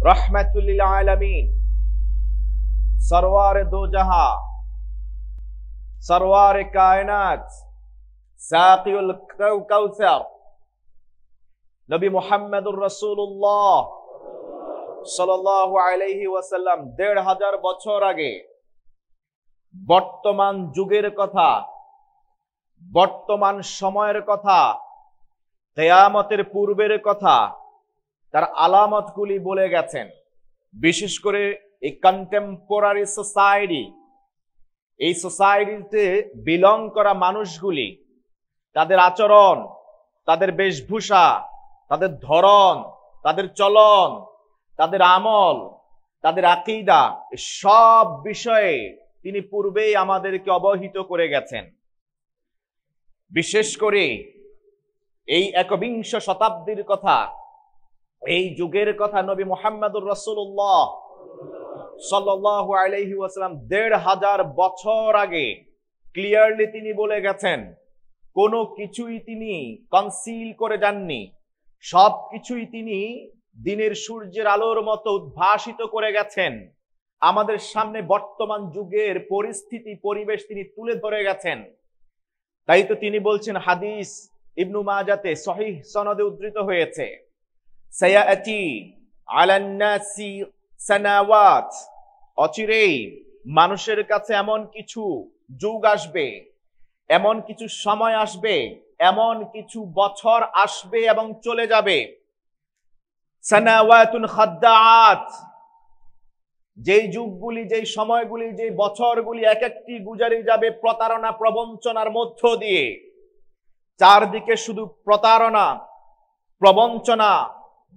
रहमतुल लिल आलमीन, सरवार दो जहां, सरवार कायनात, साक़िउल कौसर नबी मुहम्मदुर रसूलुल्लाह सल्लल्लाहु अलैहि वसल्लम ১৫০০ বছর আগে বর্তমান যুগের কথা, বর্তমান সময়ের কথা, কিয়ামতের পূর্বের কথা, তার আলামতগুলি বলে গেছেন। বিশেষ করে এই কন্টেম্পোরারি সোসাইটি, এই সোসাইটিতে বিলং করা মানুষগুলি, তাদের আচরণ, তাদের বেশভূষা, তাদের ধরন, তাদের চলন, তাদের আমল, তাদের আকীদা, সব বিষয়ে তিনি পূর্বেই আমাদেরকে অবহিত করে গেছেন। বিশেষ করে এই একবিংশ শতাব্দীর কথা, এই যুগের কথা নবী মুহাম্মদুর রাসূলুল্লাহ সাল্লাল্লাহু আলাইহি ওয়াসাল্লাম ১৫০০ বছর আগে ক্লিয়ারলি তিনি বলে গেছেন। কোনো কিছুই তিনি কনসিল করে যাননি, সব কিছুই তিনি দিনের সূর্যের আলোর মতো উদ্ভাসিত করে গেছেন। আমাদের সামনে বর্তমান যুগের পরিস্থিতি, পরিবেশ তিনি তুলে ধরে গেছেন। তাই তো তিনি বলছেন, হাদিস ইবনু মাজাতে সহিহ সনদে উদ্ধৃত হয়েছে, সায়াতি আলান নাসি সানাওয়াত, অচিরেই মানুষের কাছে এমন কিছু যুগ আসবে, এমন কিছু সময় আসবে, এমন কিছু বছর আসবে এবং চলে যাবে। সানাওয়াতুন খাদ্দাআত, যেই যুগগুলি, যেই সময়গুলি, যেই বছরগুলি এক একটি গুজারি যাবে প্রতারণা প্রবঞ্চনার মধ্য দিয়ে। চারদিকে শুধু প্রতারণা, প্রবঞ্চনা,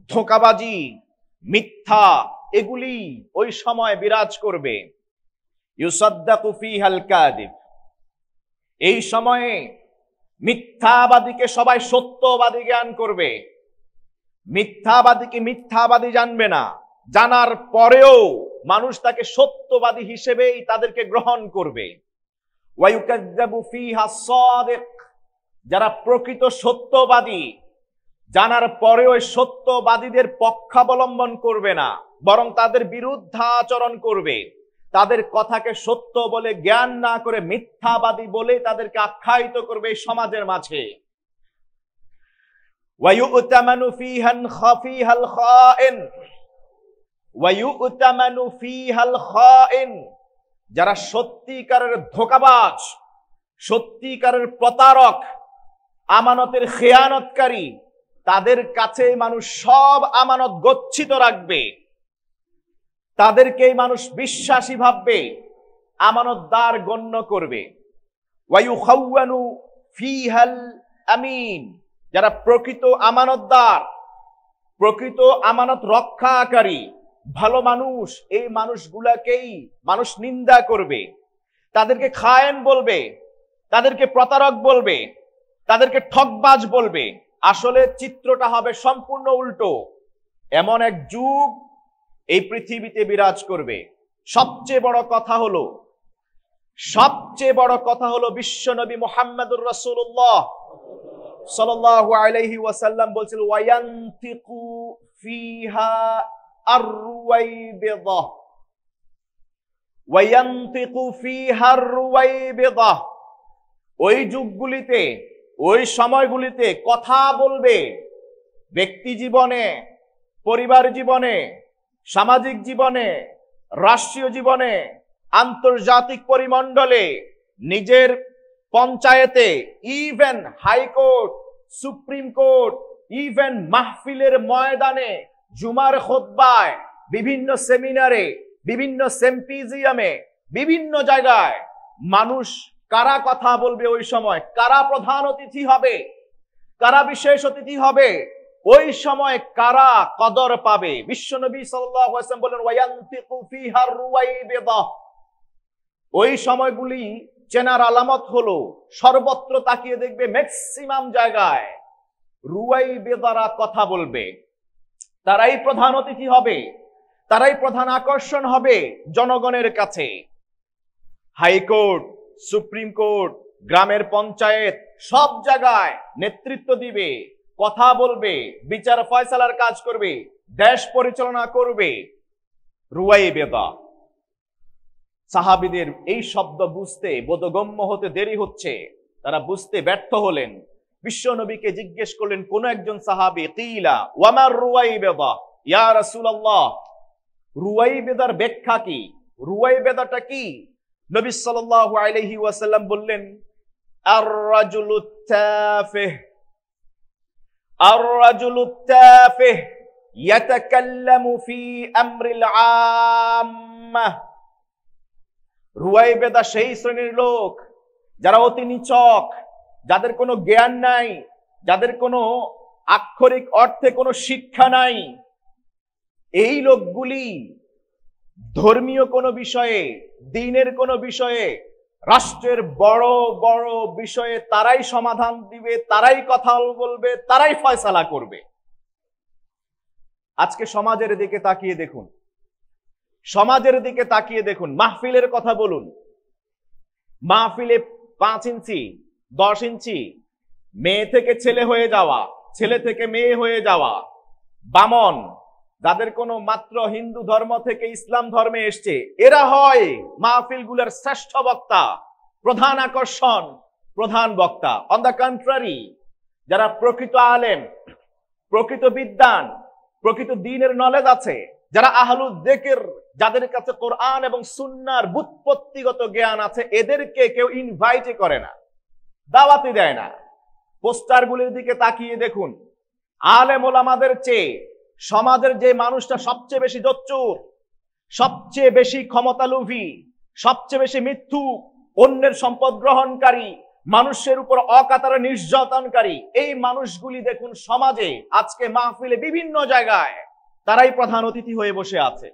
ধোঁকাবাজি, মিথ্যা, এগুলি ওই সময় বিরাজ করবে। ইউসাদ্দাকু ফিহাল কাযিব, এই সময়ে মিথ্যাবাদীকে সবাই সত্যবাদী জ্ঞান করবে, মিথ্যাবাদীকে মিথ্যাবাদী জানবে না, জানার পরেও মানুষ তাকে সত্যবাদী হিসেবেই তাদেরকে গ্রহণ করবে। ওয়ায়ুকাযযাবু ফিহা সাদিক, যারা প্রকৃত সত্যবাদী, জানার পরেও সত্যবাদীদের পক্ষাবলম্বন করবে না, বরং তাদের বিরুদ্ধে আচরণ করবে, তাদের কথাকে সত্য বলে জ্ঞান না করে মিথ্যাবাদী বলে তাদেরকে আখ্যায়িত করবে এই সমাজের মাঝে। ওয়ায়ু'তামানু ফিহাল খাইন, ওয়ায়ু'তামানু ফিহাল খাইন, যারা সত্যিকারের ধোঁকাবাজ, সত্যিকারের প্রতারক, আমানতের খেয়ানতকারী, তাদের কাছে মানুষ সব আমানত গচ্ছিত রাখবে, তাদেরকেই মানুষ বিশ্বাসী ভাববে, আমানতদার গণ্য করবে। ওয়ায়ুখাওয়ানু ফিহাল আমিন, যারা প্রকৃত আমানতদার, প্রকৃত আমানত রক্ষাকারী, ভালো মানুষ, এই মানুষগুলাকেই মানুষ নিন্দা করবে, তাদেরকে খায়েন বলবে, তাদেরকে প্রতারক বলবে, তাদেরকে ঠকবাজ বলবে। আসলে চিত্রটা হবে সম্পূর্ণ উল্টো। এমন এক যুগ এই পৃথিবীতে বিরাজ করবে। সবচেয়ে বড় কথা হলো বিশ্বনবী মুহাম্মদুর রাসূলুল্লাহ সাল্লাল্লাহু আলাইহি ওয়াসাল্লাম বলছেন, ওয়ায়ানতিকু ফিহা আর-রুওয়াইবিদা, ওয়ায়ানতিকু ফিহা আর-রুওয়াইবিদা, ওই যুগগুলিতে, ওই সময়গুলিতে কথা বলবে ব্যক্তি জীবনে, পরিবার জীবনে, সামাজিক জীবনে, রাষ্ট্রীয় জীবনে, আন্তর্জাতিক পরিমণ্ডলে, নিজের পঞ্চায়েতে, even high court, supreme court, even মাহফিলের ময়দানে, জুমার খুতবায়, বিভিন্ন সেমিনারে, বিভিন্ন সিম্পোজিয়ামে, বিভিন্ন জায়গায় মানুষ কারা কথা বলবে ওই সময়, কারা প্রধান অতিথি হবে, কারা বিশেষ অতিথি হবে, ওই সময় কারা কদর পাবে। বিশ্বনবী সাল্লাল্লাহু আলাইহি ওয়াসাল্লাম বলেন, ওয়ায়ানতিকু ফিহা আর-রুওয়াইবিদা, ওই সময়গুলি চেনার আলামত হলো সর্বত্র তাকিয়ে দেখবে ম্যাক্সিমাম জায়গায় রুওয়াইবিদারা কথা বলবে, তারাই প্রধান অতিথি হবে, তারাই প্রধান আকর্ষণ হবে জনগণের কাছে। হাইকোর্ট, সুপ্রিম কোর্ট, গ্রামের পঞ্চায়েত, সব জায়গায় নেতৃত্ব দিবে, কথা বলবে, বিচার ফয়সালার কাজ করবে, দেশ পরিচালনা করবে। রুয়াইবেদা। সাহাবীদের এই শব্দ বুঝতে বোধগম্য হতে দেরি হচ্ছে, তারা বুঝতে ব্যর্থ হলেন। বিশ্ব নবীকে জিজ্ঞেস করলেন কোন একজন সাহাবী, কিলা ওয়ামার রুয়াইবেদা ইয়া রাসূলুল্লাহ, রুয়াইবেদার ব্যাখ্যা কি, রুয়াইবেদাটা কি? নবী সাল্লাল্লাহু আলাইহি ওয়াসাল্লাম বললেন, আর-রাজুলুত তাফিহ, আর-রাজুলুত তাফিহ ইয়াতাকাল্লামু ফি আমরিল আম্মাহ। রুয়াইবেদা সেই শ্রেণীর লোক যারা অতি নিচক, যাদের কোনো জ্ঞান নাই, যাদের কোনো আক্ষরিক অর্থে কোনো শিক্ষা নাই। এই লোকগুলি ধর্মীয় কোনো বিষয়ে, দ্বীনের কোনো বিষয়ে, রাষ্ট্রের বড় বড় বিষয়ে তারাই সমাধান দিবে, তারাই কথা বলবে, তারাই ফয়সালা করবে। আজকে সমাজের দিকে তাকিয়ে দেখুন, সমাজের দিকে তাকিয়ে দেখুন। মাহফিলের কথা বলুন, মাহফিলে 5 ইঞ্চি 10 ইঞ্চি, মেয়ে থেকে ছেলে হয়ে যাওয়া, ছেলে থেকে মেয়ে হয়ে যাওয়া, বামন, যাদের কোনো মাত্র হিন্দু ধর্ম থেকে ইসলাম ধর্মে এসছে, এরা হয় মাহফিলগুলোর শ্রেষ্ঠ বক্তা, প্রধান আকর্ষণ, প্রধান বক্তা। অন দ্য কন্ট্রারি, যারা প্রকৃত আলেম, প্রকৃত বিদ্বান, প্রকৃত দ্বীনের নলেজ আছে, যারা আহলুদ যিকির, যাদের কাছে কোরআন এবং সুন্নাহর ব্যুৎপত্তিগত জ্ঞান আছে, এদেরকে কেউ ইনভাইটই করে না, দাওয়াতই দেয় না। পোস্টারগুলির দিকে তাকিয়ে দেখুন, আলেম ওলামাদের চেয়ে সমাজের যে মানুষটা সবচেয়ে বেশি জচ্চুর, সবচেয়ে বেশি ক্ষমতালোভী, সবচেয়ে বেশি মিথ্যুক, অন্যের সম্পদ গ্রহণকারী, মানুষের উপর অকাতরে নির্যাতনকারী, এই মানুষগুলি দেখুন সমাজে আজকে মাহফিলে বিভিন্ন জায়গায় তারাই প্রধান অতিথি হয়ে বসে আছে।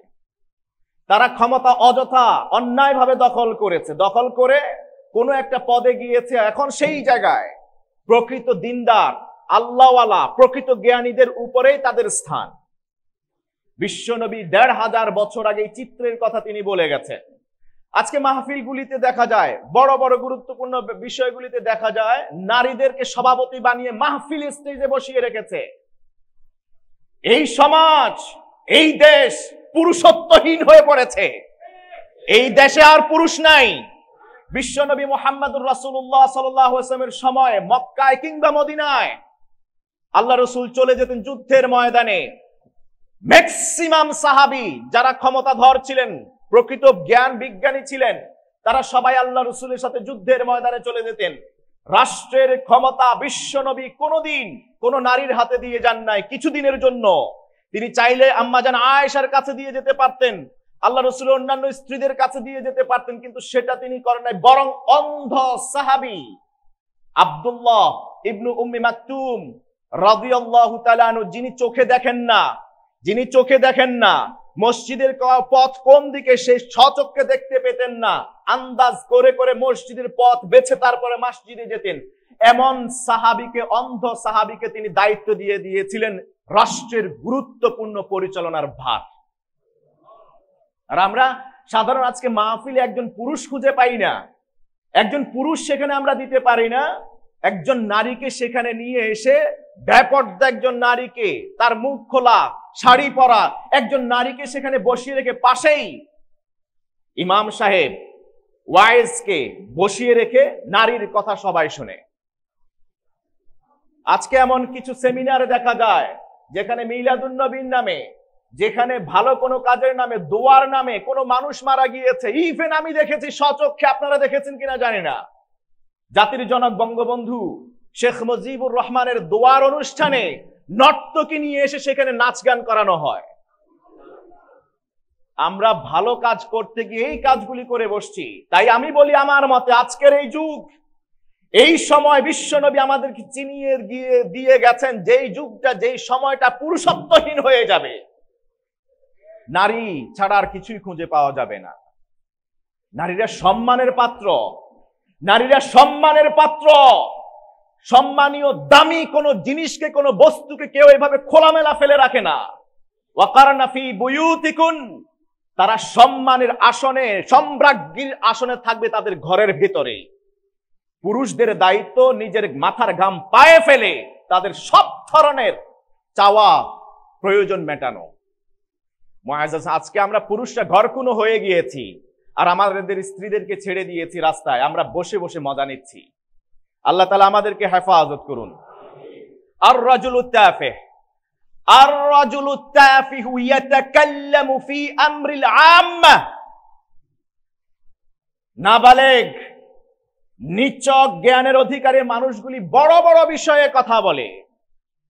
তারা ক্ষমতা অযথা অন্যায়ভাবে দখল করেছে, দখল করে কোনো একটা পদে গিয়েছে, এখন সেই জায়গায় প্রকৃত দিনদার, আল্লাহওয়ালা, প্রকৃত জ্ঞানীদের উপরেই তাদের স্থান। বিশ্বনবী 1500 বছর আগে এই চিত্রের কথা তিনি বলে গেছেন। আজকে মাহফিলগুলিতে দেখা যায়, বড় বড় গুরুত্বপূর্ণ বিষয়গুলিতে দেখা যায় নারীদেরকে সভাপতি বানিয়ে মাহফিল স্টেজে বসিয়ে রেখেছে। এই সমাজ, এই দেশ পুরুষত্বহীন হয়ে পড়েছে। এই দেশে আর পুরুষ নাই। বিশ্বনবী মুহাম্মদুর রাসূলুল্লাহ সাল্লাল্লাহু আলাইহি ওয়াসাল্লামের সময় মক্কায় কিংবা মদিনায় আল্লাহ রাসূল চলে যেতেন যুদ্ধের ময়দানে। ম্যাক্সিমাম সাহাবী যারা ক্ষমতাধর ছিলেন, প্রকৃত জ্ঞান বিজ্ঞানী ছিলেন, তারা সবাই আল্লাহ রাসূলের সাথে যুদ্ধের ময়দানে চলে যেতেন। রাষ্ট্রের ক্ষমতা বিশ্বনবী কোনোদিন কোন নারীর হাতে দিয়ে যান নাই। কিছুদিনের জন্য তিনি চাইলে আম্মাজান আয়েশার কাছে দিয়ে যেতে পারতেন, আল্লাহ রাসূলের অন্যান্য স্ত্রীদের কাছে দিয়ে যেতে পারতেন, কিন্তু সেটা তিনি করেন নাই। বরং অন্ধ সাহাবী আব্দুল্লাহ ইবনু উম্মি মাকতুম রাদিয়াল্লাহু তাআলা আনহু, যিনি চোখে দেখেন না, যিনি চোখে দেখেন না, মসজিদের পথ কোন দিকে সে স্বচক্ষে দেখতে পেতেন না, আন্দাজ করে করে মসজিদের পথ বেছে তারপরে মসজিদে যেতেন। এমন সাহাবীকে, অন্ধ সাহাবীকে তিনি দায়িত্ব দিয়ে দিয়েছিলেন রাষ্ট্রের গুরুত্বপূর্ণ পরিচালনার ভার। আর আমরা সাধারণ আজকে মাহফিলে একজন পুরুষ খুঁজে পাই না, একজন পুরুষ সেখানে আমরা দিতে পারি না। একজন নারীকে সেখানে নিয়ে এসে, বেপর্দা একজন নারীকে, তার মুখ খোলা, শাড়ি পরা একজন নারীকে সেখানে বসিয়ে রেখে, পাশেই ইমাম সাহেব ওয়াইজকে বসিয়ে রেখে নারীর কথা সবাই শুনে। আজকে এমন কিছু সেমিনারে দেখা যায় যেখানে মিলাদুন নবীর নামে, যেখানে ভালো কোনো কাজের নামে, দোয়ার নামে কোনো মানুষ মারা গিয়েছে। ইভেন আমি দেখেছি স্বচক্ষে, আপনারা দেখেছেন কিনা জানি না, জাতির জনক বঙ্গবন্ধু শেখ মুজিবুর রহমানের দোয়ার অনুষ্ঠানে নর্তকী নিয়ে এসে সেখানে নাচ গান করানো হয়। আমরা ভালো কাজ করতে গিয়ে এই কাজগুলি করে বসছি। তাই আমি বলি, আমার মতে আজকের এই যুগ, এই সময় বিশ্বনবী আমাদেরকে চিনিয়ে দিয়ে গেছেন, যেই যুগটা, যেই সময়টা পুরুষত্বহীন হয়ে যাবে, নারী ছাড়া আর কিছুই খুঁজে পাওয়া যাবে না। নারীরা সম্মানের পাত্র, নারীরা সম্মানের পাত্র। সম্মানীয় দামি কোন জিনিসকে, কোন বস্তুকে কেউ এভাবে খোলামেলা ফেলে রাখে না। ওয়াকারনা ফি বুয়ুতিকুন, তারা সম্মানের আসনে, সম্রাজ্ঞীর আসনে থাকবে তাদের ঘরের ভিতরে। পুরুষদের দায়িত্ব নিজের মাথার ঘাম পায়ে ফেলে তাদের সব ধরনের চাওয়া প্রয়োজন মেটানো। মুআজ্জাজ, আজকে আমরা পুরুষরা ঘরকুনো হয়ে গিয়েছি আর আমাদের স্ত্রীদেরকে ছেড়ে দিয়েছি রাস্তায়, আমরা বসে বসে মজা নিচ্ছি। আল্লাহ তাআলা আমাদেরকে হেফাজত করুন। আর রাজুলু তাফিহ, আর রাজুলু তাফিহু ইয়াতাকাল্লামু ফি আমরিল আম্মাহ। নাবালেগ নিচক জ্ঞানের অধিকারী মানুষগুলি বড় বড় বিষয়ে কথা বলে।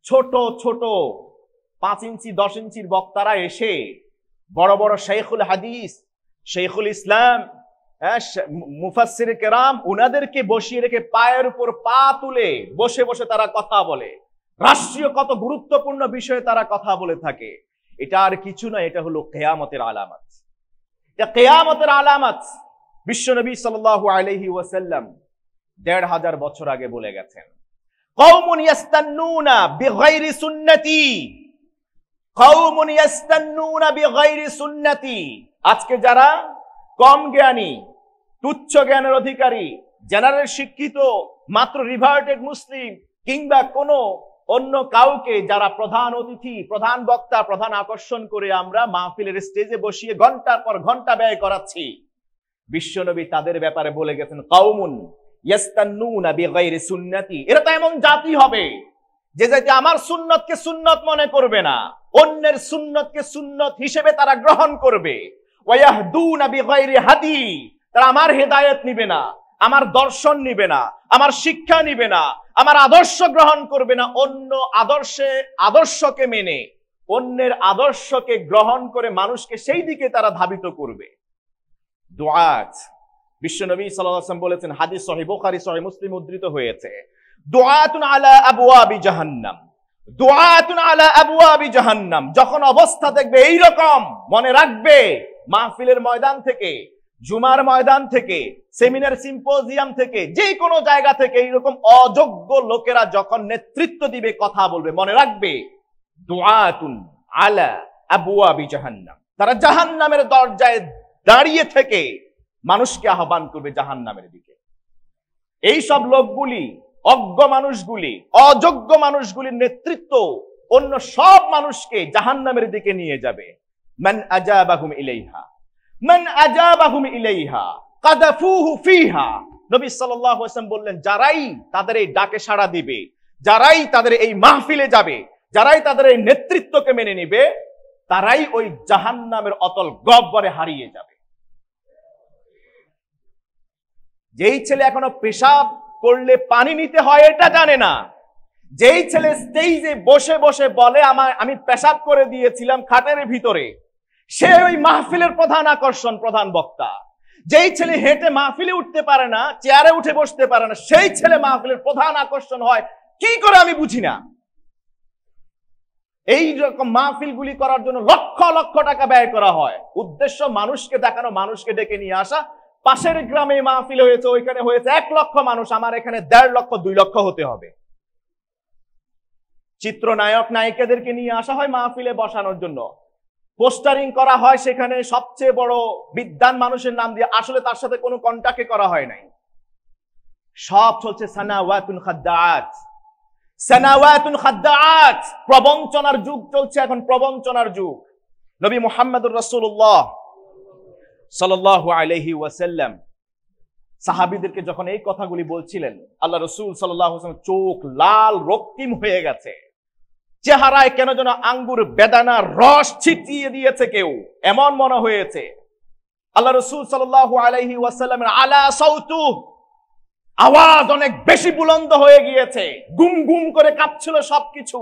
ছোট ছোট 5 ইঞ্চি 10 ইঞ্চির বক্তারা এসে বড় বড় শাইখুল হাদিস, শাইখুল ইসলাম, মুফাসসির কেরাম, উনাদেরকে বসিয়ে রেখে পায়ের উপর পা তুলে বসে বসে তারা কথা বলে। রাষ্ট্রীয় কত গুরুত্বপূর্ণ বিষয়ে তারা কথা বলে থাকে। এটা আর কিছু নয়, এটা হলো কিয়ামতের আলামত। এটা কিয়ামতের আলামত। বিশ্বনবী সাল্লাল্লাহু আলাইহি ওয়াসাল্লাম 1500 বছর আগে বলে গেছেন, কওমুন ইয়াস্তান্নুনা বিগাইরি সুন্নতি, কওমুন ইয়াস্তান্নুনা বিগাইরি সুন্নতি। আজকে যারা কম জ্ঞানী, তুচ্ছ জ্ঞানের অধিকারী, জেনারেল শিক্ষিত, মাত্র রিভার্টেড মুসলিম কিংবা কোনো অন্য কাউকে যারা প্রধান অতিথি, প্রধান বক্তা, প্রধান আকর্ষণ করে আমরা মাহফিলের স্টেজে বসিয়ে ঘন্টার পর ঘন্টা ব্যয় করাচ্ছি, বিশ্বনবী তাদের ব্যাপারে বলে গেছেন, কওমুন ইয়াস্তান্নুনা বিগাইরি সুন্নতি। এরা তো এমন জাতি হবে যে যাতে আমার সুন্নতকে সুন্নত মনে করবে না, অন্যের সুন্নতকে সুন্নত হিসেবে তারা গ্রহণ করবে। ওয়ায়াহদুনা বিগাইরি হাদি, তারা আমার হেদায়েত নিবে না, আমার দর্শন নিবে না, আমার শিক্ষা নিবে না, আমার আদর্শ গ্রহণ করবে না। অন্য আদর্শকে মেনে, অন্যের আদর্শকে গ্রহণ করে মানুষকে সেই দিকে তারা ধাবিত করবে। দুআত, বিশ্বনবী সাল্লাল্লাহু আলাইহি ওয়াসাল্লাম বলেছেন, হাদিস সহিহ বুখারী, সহিহ মুসলিম উদ্ধৃত হয়েছে, দুআতুন আলা আবওয়াবি জাহান্নাম, দুআতুন আলা আবওয়াবি জাহান্নাম। যখন অবস্থা দেখবে এই রকম, মনে রাখবে মাহফিলের ময়দান থেকে, জুমার ময়দান থেকে, সেমিনার সিম্পোজিয়াম থেকে, যে কোনো জায়গা থেকে এইরকম অযোগ্য লোকেরা যখন নেতৃত্ব দিবে, কথা বলবে, মনে রাখবে দুআতুন আলা আবওয়াবি জাহান্নাম। তারা জাহান্নামের দরজায় দাঁড়িয়ে থেকে মানুষকে আহ্বান করবে জাহান্নামের দিকে। এই সব লোকগুলি, অজ্ঞ মানুষগুলি, অযোগ্য মানুষগুলির নেতৃত্ব অন্য সব মানুষকে জাহান্নামের দিকে নিয়ে যাবে। মান আজাবাহুম ইলাইহা, মান আজাবাহুম ইলাইহা কাদাফুহু ফিহা। নবী সাল্লাল্লাহু আলাইহি ওয়াসাল্লাম বললেন, যারাই তাদের এই ডাকে সাড়া দিবে, যারাই তাদের এই মাহফিলে যাবে, যারাই তাদের এই নেতৃত্বকে মেনে নিবে, তারাই ওই জাহান্নামের অতল গহ্বরে হারিয়ে যাবে। যেই ছেলে এখনো পেশাব করলে পানি নিতে হয় এটা জানে না, যেই ছেলে স্টেজে বসে বসে বলে আমি পেশাব করে দিয়েছিলাম খাটের ভিতরে, সে ওই মাহফিলের প্রধান আকর্ষণ, প্রধান বক্তা। যেই ছেলে হেঁটে মাহফিলে উঠতে পারে না, চেয়ারে উঠে বসতে পারে না, সেই ছেলে মাহফিলের প্রধান আকর্ষণ হয়। কি করে আমি বুঝি না। এই রকম মাহফিলগুলি করার জন্য লক্ষ লক্ষ টাকা ব্যয় করা হয়। উদ্দেশ্য মানুষকে দেখানো, মানুষকে ডেকে নিয়ে আসা। পাশের গ্রামে মাহফিল হয়েছে, ওইখানে হয়েছে 1 লক্ষ মানুষ, আমার এখানে 1.5 লক্ষ 2 লক্ষ হতে হবে। চিত্রনায়ক নায়িকাদেরকে নিয়ে আসা হয় মাহফিলে বসানোর জন্য, পোস্টারিং করা হয় সেখানে সবচেয়ে বড় বিদ্বান মানুষের নাম দিয়ে, আসলে তার সাথে কোনো কন্টাক্টে করা হয় নাই। সব চলছে সানাওয়াতুন খাদ্দাআত, সানাওয়াতুন খাদ্দাআত। প্রবঞ্চনার যুগ চলছে এখন, প্রবঞ্চনার যুগ। নবী মুহাম্মদুর রাসূলুল্লাহ সাল্লাল্লাহু আলাইহি ওয়াসাল্লাম সাহাবীদেরকে যখন এই কথাগুলি বলছিলেন, আল্লাহ রাসূল সাল্লাল্লাহু আলাইহি ওয়াসাল্লাম চোখ লাল রক্তিম হয়ে গেছে, চেহারায় কেন যেন আঙ্গুর বেদানার রস ছিটিয়ে দিয়েছে কেউ, এমন মনে হয়েছে। আল্লাহ রাসূল সাল্লাল্লাহু আলাইহি ওয়াসাল্লামের আলা সাউতু, আওয়াজ অনেক বেশি বুলন্দ হয়ে গিয়েছে, গুম গুম করে কাঁপছিল সবকিছু।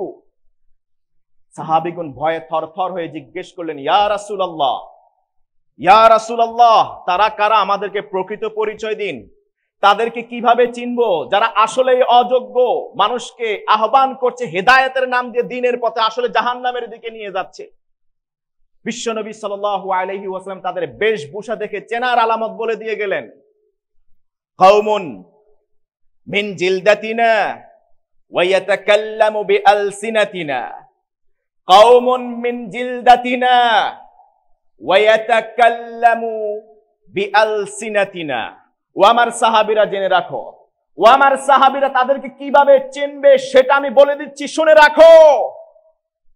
সাহাবীগণ ভয়ে থরথর হয়ে জিজ্ঞেস করলেন, ইয়া রাসূলুল্লাহ, ইয়া রাসূলুল্লাহ, তারা কারা? আমাদেরকে প্রকৃত পরিচয় দিন। তাদেরকে কিভাবে চিনবো যারা আসলে অযোগ্য, মানুষকে আহ্বান করছে হেদায়েতের নাম দিয়ে দ্বীনের পথে, আসলে জাহান্নামের দিকে নিয়ে যাচ্ছে। বিশ্বনবী সাল্লাল্লাহু আলাইহি ওয়াসাল্লাম তাদের বেশভূষা দেখে চেনার আলামত বলে দিয়ে গেলেন, কওমুন মিন জিলদাতিনা ওয়া ইয়াতাকাল্লামু বিআলসিনাতিনা, কওমুন মিন জিলদাতিনা ওয়া ইয়াতাকাল্লামু বিআলসিনাতিনা। ও আমার সাহাবীরা জেনে রাখো, ও আমার সাহাবীরা তাদেরকে কিভাবে চিনবে সেটা আমি বলে দিচ্ছি, শুনে রাখো।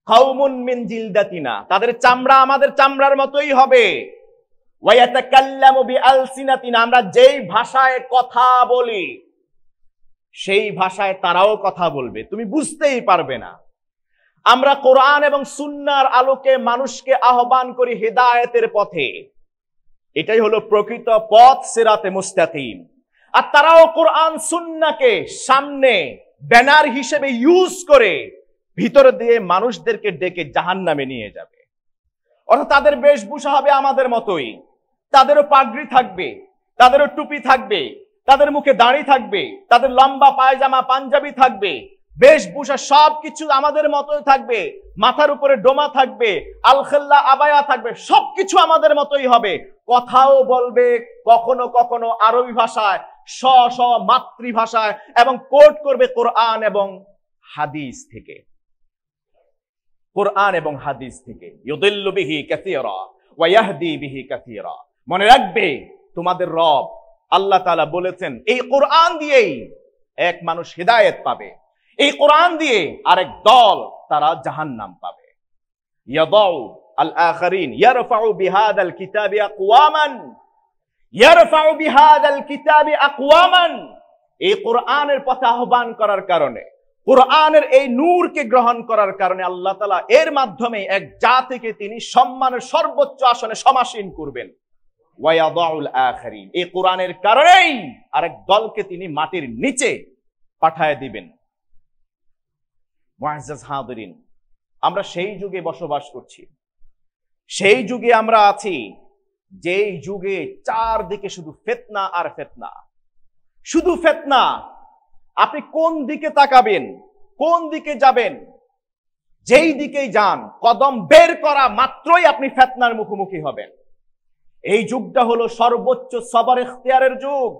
কাউমুন মিন জিলদাতিনা, তাদের চামড়া আমাদের চামড়ার মতোই হবে। ওয়া ইয়াতাকাল্লামু বিআলসিনাতিনা, আমরা যেই ভাষায় কথা বলি সেই ভাষায় তারাও কথা বলবে, তুমি বুঝতেই পারবে না। আমরা কোরআন এবং সুন্নাহর আলোকে মানুষকে আহ্বান করি হেদায়েতের পথে, এটাই হলো প্রকৃত পথ, সিরাতে মুস্তাকিম। আর তারাও কোরআন সুন্নাহকে সামনে ব্যানার হিসেবে ইউজ করে ভিতর দিয়ে মানুষদেরকে ডেকে জাহান্নামে নিয়ে যাবে। অর্থাৎ তাদের বেশভূষা হবে আমাদের মতোই, তাদেরও পাগড়ি থাকবে, তাদেরও টুপি থাকবে, তাদের মুখে দাড়ি থাকবে, তাদের লম্বা পায়জামা পাঞ্জাবি থাকবে, বেশভূষা সবকিছু আমাদের মতোই থাকবে, মাথার উপরে ডোমা থাকবে, আলখাল্লা আবায়া থাকবে, সবকিছু আমাদের মতোই হবে। কথাও বলবে কখনো কখনো আরবি ভাষায়, স্ব মাতৃভাষায়, এবং কোট করবে কোরআন এবং হাদিস থেকে। কোরআন এবং হাদিস থেকে। ইউদিল্লু বিহি কাসীরা ওয়া ইয়াহদি বিহি কাসীরা। মনে রাখবে তোমাদের রব আল্লাহ তাআলা বলেছেন এই কোরআন দিয়েই এক মানুষ হিদায়াত পাবে, এই কোরআন দিয়ে আরেক দল তারা জাহান্নাম পাবে। ইয়াদাউ আল আখারিন ইয়ারফাউ বিহাদাল কিতাবি আকওয়ামান, ইয়ারফাউ বিহাদাল কিতাবি আকওয়ামান। এই কোরআনের পথে আহ্বান করার কারণে, কোরআনের এই নূরকে গ্রহণ করার কারণে আল্লাহ তাআলা এর মাধ্যমে এক জাতিকে তিনি সম্মানের সর্বোচ্চ আসনে সমাসীন করবেন। ওয়া ইয়াদাউল আখারিন, এই কোরআনের কারণেই আরেক দলকে তিনি মাটির নিচে পাঠায় দিবেন। মুআজ্জাজ হাদিরিন, আমরা সেই যুগে বসবাস করছি, সেই যুগে আমরা আছি যেই যুগে চারদিকে শুধু ফিতনা আর ফিতনা, শুধু ফিতনা। আপনি কোন দিকে তাকাবেন, কোন দিকে যাবেন, যেই দিকেই যান কদম বের করা মাত্রই আপনি ফিতনার মুখোমুখি হবেন। এই যুগটা হলো সর্বোচ্চ সবর ইখতিয়ারের যুগ।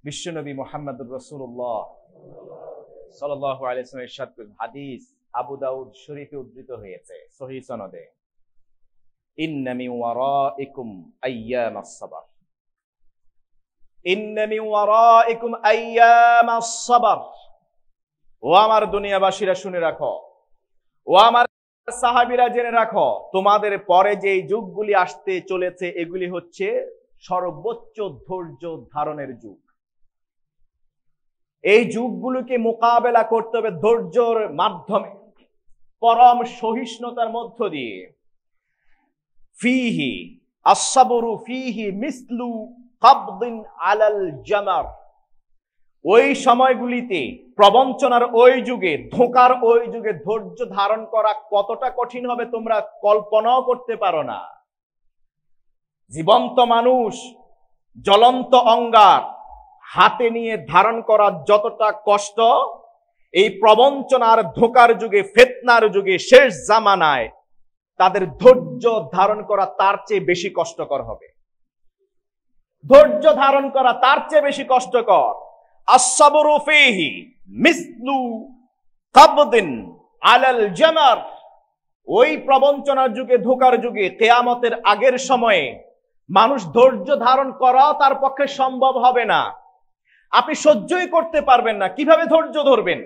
বিশ্বনবী মুহাম্মদুর রাসূলুল্লাহ সাল্লাল্লাহু আলাইহি ওয়াসাল্লাম ইরশাদ করেন, হাদিস আবু দাউদ শরীফে উদ্ধৃত হয়েছে সহিহ সনদে, ইন্না মিন ওয়ারাইকুম আইয়ামাস সাবর, ইন্না মিন ওয়ারাইকুম আইয়ামাস সাবর। ও আমার দুনিয়াবাসীরা শুনে রাখো, ও আমার সাহাবীরা জেনে রাখো, তোমাদের পরে যে যুগগুলি আসতে চলেছে এগুলি হচ্ছে সর্বোচ্চ ধৈর্য ধারণের যুগ। এই যুগগুলোকে মোকাবেলা করতে হবে ধৈর্যের মাধ্যমে, পরম সহিষ্ণুতার মধ্য দিয়ে। ফিহি আস-সাবরু ফিহি মিসলু কাবদিন আলাল জামার। ওই সময়গুলিতে, প্রবঞ্চনার ওই যুগে, ধোঁকার ওই যুগে ধৈর্য ধারণ করা কতটা কঠিন হবে তোমরা কল্পনাও করতে পারো না। জীবন্ত মানুষ, জ্বলন্ত অঙ্গার হাতে নিয়ে ধারণ করা যতটা কষ্ট, এই প্রবঞ্চনার ধোঁকার যুগে, ফিতনার যুগে, শেষ জামানায় তাদের ধৈর্য ধারণ করা তার চেয়ে বেশি কষ্টকর হবে। ধৈর্য ধারণ করা তার চেয়ে বেশি কষ্টকর। আস-সাবরু ফীহি মিসলু কাবদিন আলাল জামার। ওই প্রবঞ্চনার যুগে, ধোঁকার যুগে, কিয়ামতের আগের সময়ে মানুষ ধৈর্য ধারণ করা তার পক্ষে সম্ভব হবে না। আপনি সহ্যই করতে পারবেন না, কিভাবে ধৈর্য ধরবেন?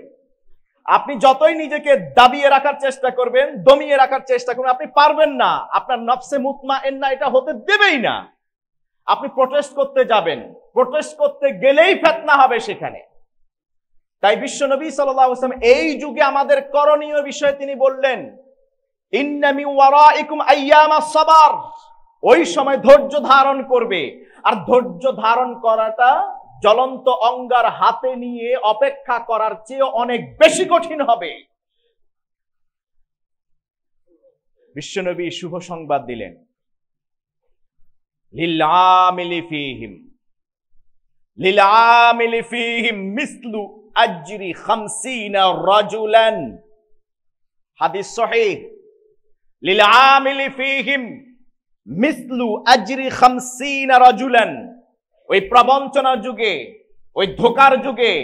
আপনি যতই নিজেকে দাবিয়ে রাখার চেষ্টা করবেন, দমিয়ে রাখার চেষ্টা করবেন, আপনি পারবেন না। আপনার নফসে মুতমাইন্না এটা হতে দেবেই না। আপনি প্রোটেস্ট করতে যাবেন, প্রোটেস্ট করতে গেলেই ফিতনা হবে সেখানে। তাই বিশ্বনবী সাল্লাল্লাহু আলাইহি ওয়াসাল্লাম এই যুগে আমাদের করণীয় বিষয় তিনি বললেন, ইন্না মিন ওয়ারাইকুম আইয়ামাস সাবর। ওই সময় ধৈর্য ধারণ করবে। আর ধৈর্য ধারণ করাটা জ্বলন্ত অঙ্গার হাতে নিয়ে অপেক্ষা করার চেয়ে অনেক বেশি কঠিন হবে। বিশ্বনবী শুভ সংবাদ দিলেন, লিল-আমিলি ফীহিম মিসলু আজরি 50 রাজুলান। হাদিস সহিহ। লিল-আমিলি ফীহিম মিসলু আজরি 50 রাজুলান। ওই প্রবঞ্চনার যুগে, ওই ধোঁকার যুগে,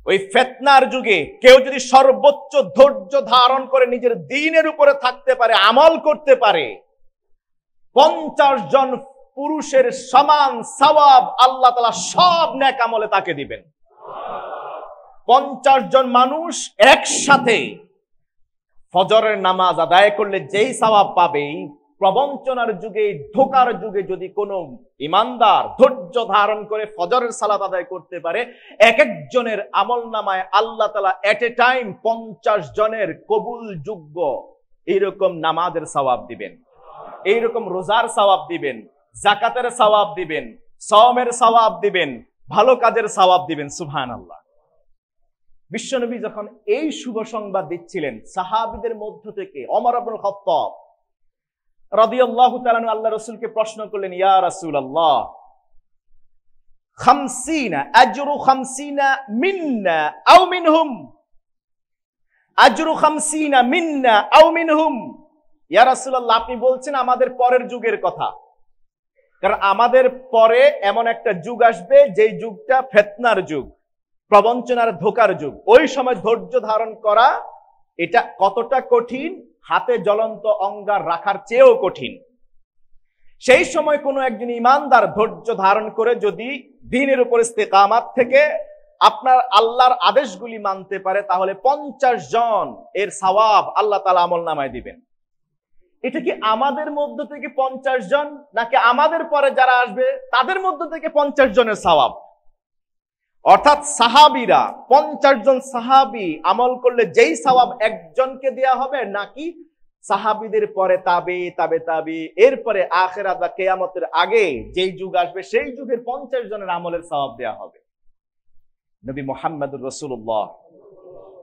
ওই ফিতনার যুগে কেউ যদি সর্বোচ্চ ধৈর্য ধারণ করে নিজের দ্বীনের উপরে থাকতে পারে, আমল করতে পারে, 50 জন পুরুষের সমান সওয়াব আল্লাহ তাআলা সব নেক আমলে তাকে দিবেন। 50 জন মানুষ একসাথে ফজরের নামাজ আদায় করলে যেই সওয়াব পাবে, প্রবঞ্চনার যুগে, ধোকার যুগে যদি কোনো ইমানদার ধৈর্য ধারণ করে ফজরের সালাত আদায় করতে পারে, এক একজনের আমলনামায় আল্লাহ তাআলা এট এ টাইম 50 জনের কবুল যোগ্য এইরকম নামাজের সওয়াব দিবেন, এইরকম রোজার সওয়াব দিবেন, যাকাতের সওয়াব দিবেন, সওমের সওয়াব দিবেন, ভালো কাজের সওয়াব দিবেন। সুবহানাল্লাহ। বিশ্বনবী যখন এই শুভ সংবাদ দিচ্ছিলেন, সাহাবীদের মধ্য থেকে ওমর ইবনুল খাত্তাব রাদিয়াল্লাহু তাআলা আনহু আল্লাহর রাসূলকে প্রশ্ন করলেন, ইয়া রাসূলুল্লাহ, 50 আজরু 50 মিন্না আও মিনহুম, আজরু 50 মিন্না আও মিনহুম। ইয়া রাসূলুল্লাহ, আপনি বলছেন আমাদের পরের যুগের কথা, কারণ আমাদের পরে এমন একটা যুগ আসবে যেই যুগটা ফিতনার যুগ, প্রবঞ্চনার ধোকার যুগ। ওই সময় ধৈর্য ধারণ করা এটা কতটা কঠিন, হাতে জ্বলন্ত অঙ্গার রাখার চেয়েও কঠিন। সেই সময় কোনো একজন ইমানদার ধৈর্য ধারণ করে যদি দ্বীনের উপর ইস্তেকামাত থেকে আপনার আল্লাহর আদেশগুলি মানতে পারে, তাহলে 50 জন এর সওয়াব আল্লাহ তাআলা আমলনামায় দিবেন। এটা কি আমাদের মধ্য থেকে 50 জন, নাকি আমাদের পরে যারা আসবে তাদের মধ্য থেকে 50 জনের সওয়াব? অর্থাৎ সাহাবীরা 50 জন সাহাবী আমল করলে যেই সওয়াব একজনকে দেয়া হবে, নাকি সাহাবীদের পরে তাবে তাবে তাবে, এরপরে আখিরাত বা কিয়ামতের আগে যেই যুগ আসবে সেই যুগের 50 জনের আমলের সওয়াব দেয়া হবে? নবী মুহাম্মদুর রাসূলুল্লাহ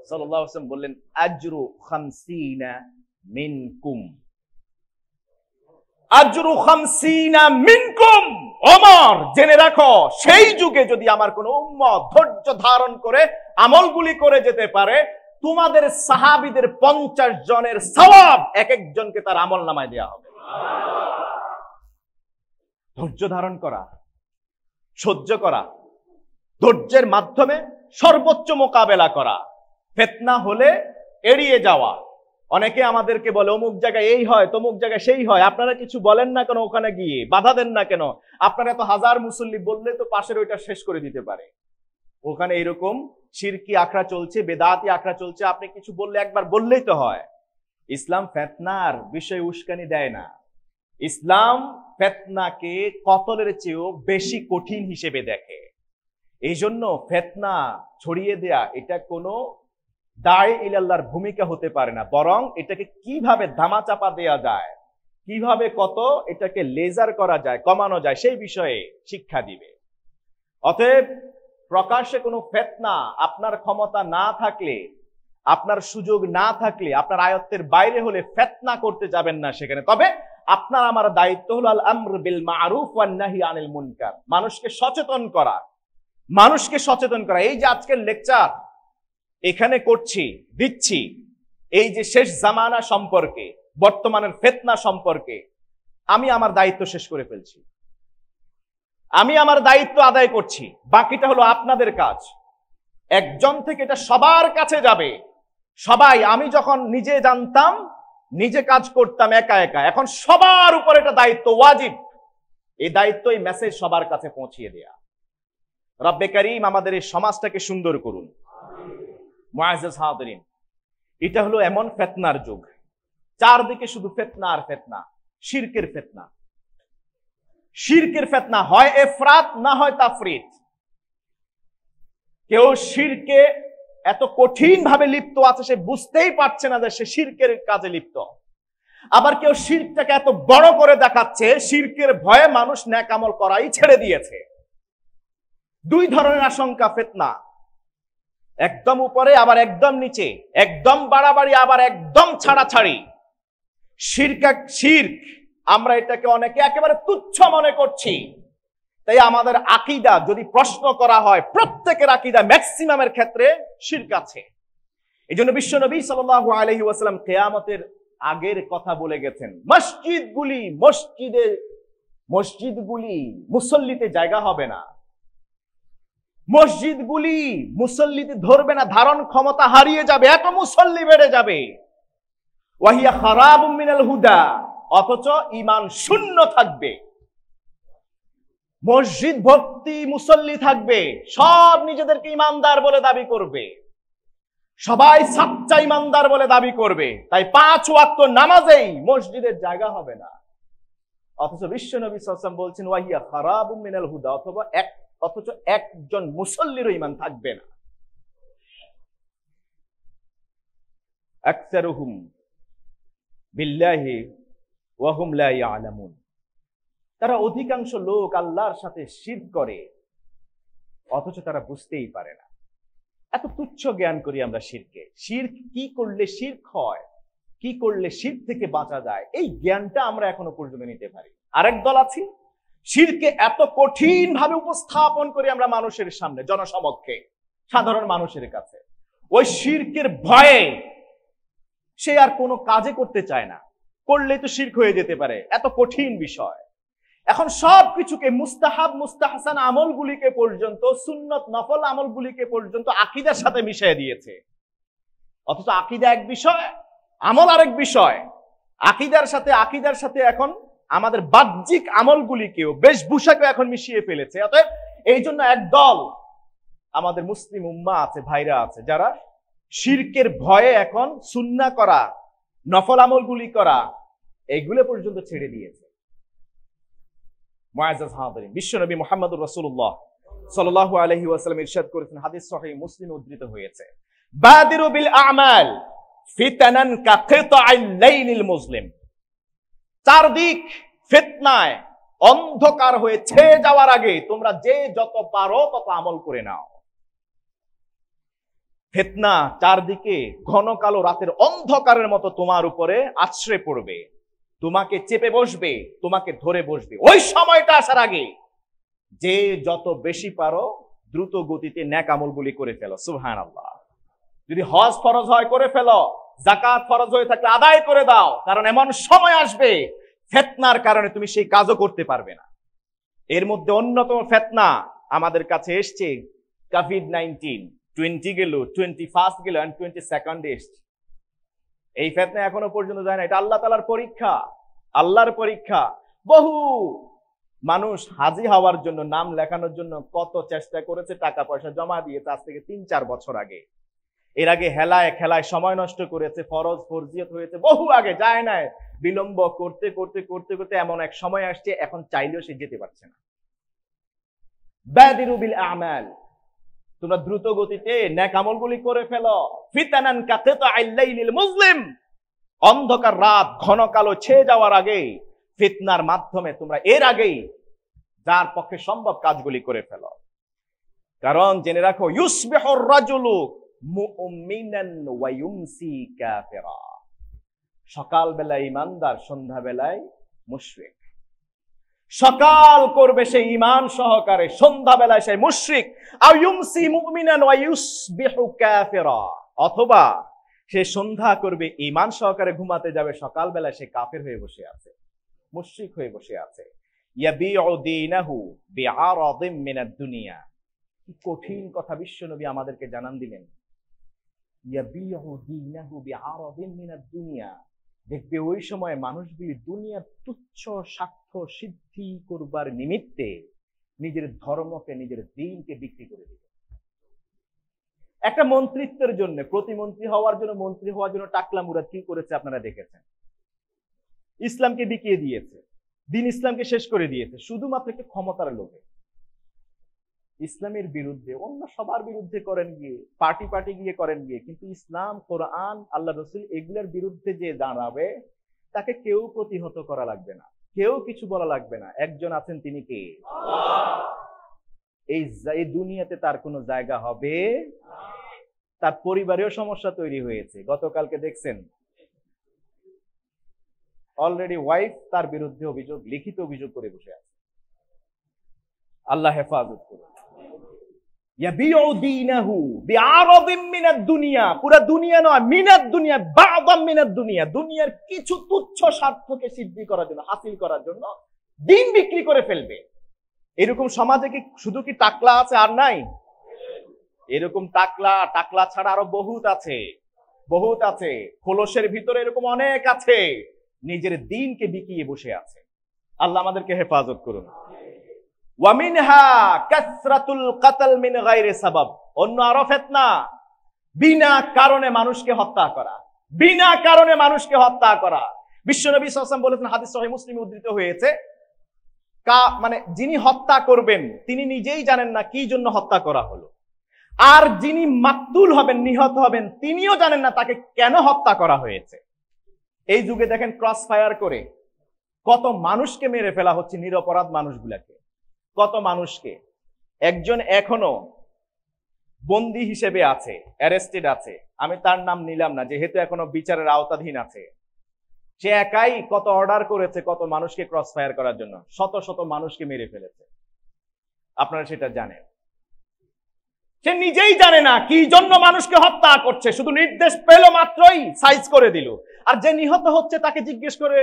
সাল্লাল্লাহু আলাইহি ওয়াসাল্লাম বললেন, আজরু 50 মিনকুম, আজরু 50 মিনকুম। ওমর, জেনে রাখো, সেই যুগে যদি আমার কোন উম্মত ধৈর্য ধারণ করে আমলগুলি করে যেতে পারে, তোমাদের সাহাবীদের 50 জনের সওয়াব এক একজনকে তার আমলনামায় দেয়া হবে। ধৈর্য ধারণ করা, সহ্য করা, ধৈর্যের মাধ্যমে সর্বোচ্চ মোকাবেলা করা, ফিতনা হলে এড়িয়ে যাওয়া। অনেকে আমাদেরকে বলে অমুক জায়গায় এই হয়, তমুক জায়গায় সেই হয়, আপনারা কিছু বলেন না কেন, ওখানে গিয়ে বাধা দেন না কেন? আপনারা তো হাজার মুসল্লি বললে তো পাশের ওইটা শেষ করে দিতে পারে। ওখানে এরকম শিরকি আখড়া চলছে, বেদাতি আখড়া চলছে, আপনি কিছু বললে একবার বললেই তো হয়। ইসলাম ফিতনার বিষয় উস্কানি দেয় না। ইসলাম ফিতনাকে কতলের চেয়েও বেশি কঠিন হিসেবে দেখে। এই জন্য ফিতনা ছড়িয়ে দেয়া এটা কোনো দায়ে ইলাল্লাহর ভূমিকা হতে পারে না, বরং এটাকে কিভাবে ধামাচাপা দেয়া যায়, কিভাবে কত এটাকে লেজার করা যায়, কমানো যায়, সেই বিষয়ে শিক্ষা দিবে। অতএব প্রকাশ্যে কোনো ফিতনা আপনার ক্ষমতা না থাকলে, আপনার সুযোগ না থাকলে, আপনার আয়ত্তের বাইরে হলে ফিতনা করতে যাবেন না সেখানে। তবে আপনার আমার দায়িত্ব হলো আল আমর বিল মারুফ ওয়ান নাহি আনিল মুনকার, মানুষকে সচেতন করা, মানুষকে সচেতন করা। এই যে আজকের লেকচার এখানে করছি, দিচ্ছি, এই যে শেষ জামানা সম্পর্কে, বর্তমানের ফিতনা সম্পর্কে আমি আমার দায়িত্ব শেষ করে ফেলছি, আমি আমার দায়িত্ব আদায় করছি, বাকিটা হলো আপনাদের কাজ। একজন থেকে এটা সবার কাছে যাবে, সবাই। আমি যখন নিজে জানতাম, নিজে কাজ করতাম একা একা, এখন সবার উপর এটা দায়িত্ব ওয়াজিব। এই দায়িত্ব, এই মেসেজ সবার কাছে পৌঁছিয়ে দেয়া। রব্বে কারীম আমাদের এই সমাজটাকে সুন্দর করুন। মুআজ্জাজ হাদিরিন, এটা হলো এমন ফিতনার যুগ, চারদিকে শুধু ফিতনা আর ফিতনা, শিরকের ফিতনা, শিরকের ফিতনা, হয় ইফরাত না হয় তাফরিত। কেউ শিরকে এত কঠিন ভাবে লিপ্ত আছে সে বুঝতেই পারছে না যে সে শিরকের কাজে লিপ্ত। আবার কেউ শিরকটাকে এত বড় করে দেখাচ্ছে, শিরকের ভয়ে মানুষ নেক আমল করাই ছেড়ে দিয়েছে। দুই ধরনের আশঙ্কা ফিতনা, একদম উপরে আবার একদম নিচে, একদম বাড়াবাড়ি আবার একদম ছাড়াছাড়ি। শিরক আমরা এটাকে অনেকে একেবারে তুচ্ছ মনে করছি। তাই আমাদের আকীদা যদি প্রশ্ন করা হয়, প্রত্যেকের আকীদা ম্যাক্সিমামের ক্ষেত্রে শিরক আছে। এই জন্য বিশ্বনবী সাল্লাল্লাহু আলাইহি ওয়াসাল্লাম কিয়ামতের আগের কথা বলে গেছেন, মসজিদগুলি মুসল্লিতে জায়গা হবে না, মসজিদগুলি মুসল্লিতে ধরবে না, ধারণ ক্ষমতা হারিয়ে যাবে, এত মুসল্লি বেড়ে যাবে। ওয়াহিয়া খারাবুম মিনাল হুদা, অথচ ঈমান শূন্য থাকবে। মসজিদ ভর্তি মুসল্লি থাকবে, সব নিজেদেরকে ইমানদার বলে দাবি করবে, সবাই সাচ্চা ইমানদার বলে দাবি করবে, তাই 5 ওয়াক্ত নামাজেই মসজিদের জায়গা হবে না। অথচ বিশ্ব নবী সাল্লাল্লাহু আলাইহি ওয়াসাল্লাম বলছেন ওয়াহিয়া খারাবুম মিনাল হুদা, অথচ একজন মুসল্লিরও ঈমান থাকবে না। আকসারুহুম বিল্লাহি ওয়া হুম লা ইয়ালামুন, তারা অধিকাংশ লোক আল্লাহর সাথে শিরক করে অথচ তারা বুঝতেই পারে না। এত তুচ্ছ জ্ঞান করি আমরা শিরকে। শিরক কি করলে শিরক হয়, কি করলে শিরক থেকে বাঁচা যায়, এই জ্ঞানটা আমরা এখনো পর্যন্ত নিতে পারি। আরেক দল আছে শিরকে এত কঠিন ভাবে উপস্থাপন করি আমরা মানুষের সামনে, জনসমক্ষে, সাধারণ মানুষের কাছে। ওই শিরকের ভয়ে সে আর কোনো কাজে করতে চায় না, করলে তো শিরক হয়ে যেতে পারে, এত কঠিন বিষয়। এখন সবকিছুকে মুস্তাহাব মুস্তাহসান আমলগুলিকে পর্যন্ত, সুন্নত নফল আমলগুলিকে পর্যন্ত আকীদার সাথে মিশিয়ে দিয়েছে। অথচ আকীদা এক বিষয়, আমল আরেক বিষয়। আকীদার সাথে এখন আমাদের বাহ্যিক আমলগুলিকেও, বেশভূষাকে এখন মিশিয়ে ফেলেছে। অতএব এই জন্য একদল আমাদের মুসলিম উম্মাহ আছে, ভাইরা আছে, যারা শিরকের ভয়ে এখন সুন্নাহ করা, নফল আমলগুলি করা, এগুলো পর্যন্ত ছেড়ে দিয়েছে। মুআজ্জাজ হাজিরিন, বিশ্বনবী মুহাম্মদুর রাসূলুল্লাহ সাল্লাল্লাহু আলাইহি ওয়াসাল্লাম ইরশাদ করেছেন, হাদিস সহিহ মুসলিমে উদ্ধৃত হয়েছে, বাদিরু বিল আ'মাল ফিতানান কাকিতা'আল লাইলিল মুজলিম। চারদিক ফিতনায় অন্ধকার হয়ে ছেয়ে যাওয়ার আগে তোমরা যে যত পারো তত আমল করে নাও। ফিতনা চারদিকে ঘন কালো রাতের অন্ধকারের মতো তোমার উপরে আছড়ে পড়বে, তোমাকে চেপে বসবে, তোমাকে ধরে বসবে। ওই সময়টা আসার আগে যে যত বেশি পারো দ্রুত গতিতে নেক আমলগুলি করে ফেলো। সুবহানাল্লাহ। যদি হজ ফরজ হয় করে ফেলো, যাকাত ফরজ হয়ে থাকলে আদায় করে দাও, কারণ এমন সময় আসবে ফিতনার কারণে তুমি সেই কাজও করতে পারবে না। এর মধ্যে অন্যতম ফিতনা আমাদের কাছে এসছে কোভিড-19। 20 গেল, 21 গেল, 22 এসছে। এই ফিতনা এখনো পর্যন্ত যায় না। এটা আল্লাহ তাআলার পরীক্ষা, আল্লাহর পরীক্ষা। বহু মানুষ হাজি হওয়ার জন্য, নাম লেখানোর জন্য কত চেষ্টা করেছে, টাকা পয়সা জমা দিয়েছে আজ থেকে 3-4 বছর আগে। এর আগে হেলায় খেলায় সময় নষ্ট করেছে, ফরজ ফরজিয়ত হয়েছে, বহু আগে যায় না, বিলম্ব করতে করতে করতে করতে এমন এক সময় আসছে এখন চাইলেও সে যেতে পারছে না। বাদিরু বিল আ'মাল, তোমরা দ্রুত গতিতে নেক আমলগুলি করে ফেলো। ফিতানান কাকিতা'আল লাইলিল মুজলিম, অন্ধকার রাত ঘন কালো ছেয়ে যাওয়ার আগে ফিতনার মাধ্যমে তোমরা এর আগেই যার পক্ষে সম্ভব কাজগুলি করে ফেলো। কারণ জেনে রাখো, ইউসবিহুর রাজুলু মুমিনান ওয়া ইউমসি কাফিরা, সকাল বেলায় ঈমানদার, সন্ধ্যা বেলায় মুশরিক। সকাল করবে সে ঈমান সহকারে, সন্ধ্যা বেলায় সে মুশরিক। আও ইউমসি মুমিনান ওয়া ইউসবিহু কাফিরা, অথবা সে সন্ধ্যা করবে ঈমান সহকারে ঘুমাতে যাবে, সকাল বেলায় সে কাফের হয়ে বসে আছে, মুশরিক হয়ে বসে আছে। ইয়াবিউ দীনাহু বিআরাদিম মিনাদ দুনিয়া, কি কঠিন কথা বিশ্বনবী আমাদেরকে জানান দিলেন। ইয়াবিউ দীনাহু বিআরাদিম মিনাদ দুনিয়া, দেখবে ওই সময় মানুষগুলি দুনিয়ার তুচ্ছ স্বার্থ সিদ্ধি করবার নিমিত্তে নিজের ধর্মকে, নিজের দ্বীনকে বিক্রি করে দিবে। একটা মন্ত্রিত্বের জন্য, প্রতিমন্ত্রী হওয়ার জন্য, মন্ত্রী হওয়ার জন্য টাকলা মুরাদ কি করেছে আপনারা দেখেছেন। ইসলামকে বিকিয়ে দিয়েছে, দ্বীন ইসলামকে শেষ করে দিয়েছে, শুধুমাত্র একটা ক্ষমতার লোভে। ইসলামের বিরুদ্ধে, অন্য সবার বিরুদ্ধে করেন গিয়ে, পার্টি গিয়ে করেন গিয়ে, কিন্তু ইসলাম, কোরআন, আল্লাহ রসুল এগুলোর বিরুদ্ধে যে দাঁড়াবে তাকে কেউ প্রতিহত করা লাগবে না, কেউ কিছু বলা লাগবে না। একজন আছেন, তিনি কে? এই দুনিয়াতে তার কোনো জায়গা হবে, তার পরিবারেও সমস্যা তৈরি হয়েছে। গতকালকে দেখছেন অলরেডি ওয়াইফ তার বিরুদ্ধে অভিযোগ, লিখিত অভিযোগ করে বসে আছে। আল্লাহ হেফাজত করুন। ইয়াবিউ দীনাহু বিআরাদিম মিনাদ দুনিয়া, পুরা দুনিয়া নয়, মিনাদ দুনিয়া, বা'দাম মিনাদ দুনিয়া, দুনিয়ার কিছু তুচ্ছ স্বার্থকে সিদ্ধি করার জন্য, হাসিল করার জন্য দ্বীন বিক্রি করে ফেলবে। এরকম সমাজে কি শুধু কি টাকলা আছে আর নাই? এরকম টাকলা ছাড়া আরো বহুত আছে, বহুত আছে। খোলসের ভিতরে এরকম অনেক আছে, নিজের দ্বীনকে বিকিয়ে বসে আছে। আল্লাহ আমাদেরকে হেফাজত করুন। ওয়া মিনহা কাসরাতুল কতল মিন গায়রি সাবাব, অন্য আরো ফিতনা, বিনা কারণে মানুষকে হত্যা করা, বিনা কারণে মানুষকে হত্যা করা। বিশ্বনবী সাল্লাল্লাহু আলাইহি ওয়াসাল্লাম বলেছেন, হাদিস সহিহ মুসলিমে উদ্ধৃত হয়েছে, মানে যিনি হত্যা করবেন তিনি নিজেই জানেন না কি জন্য হত্যা করা হলো, আর যিনি মাকতুল হবেন, নিহত হবেন, তিনিও জানেন না তাকে কেন হত্যা করা হয়েছে। এই যুগে দেখেন ক্রস ফায়ার করে কত মানুষকে মেরে ফেলা হচ্ছে, নিরপরাধ মানুষগুলাকে, কত মানুষকে। একজন এখনো বন্দী হিসেবে আছে, অ্যারেস্টেড আছে, আমি তার নাম নিলাম না যেহেতু এখনো বিচারের আওতাধীন আছে। সে একাই কত অর্ডার করেছে কত মানুষকে ক্রস ফায়ার করার জন্য, শত শত মানুষকে মেরে ফেলেছে। আপনারা সেটা জানেন। সে নিজেই জানে না কি জন্য মানুষকে হত্যা করছে, শুধু নির্দেশ পেল মাত্রই সাইজ করে দিল। আর যে নিহত হচ্ছে তাকে জিজ্ঞেস করে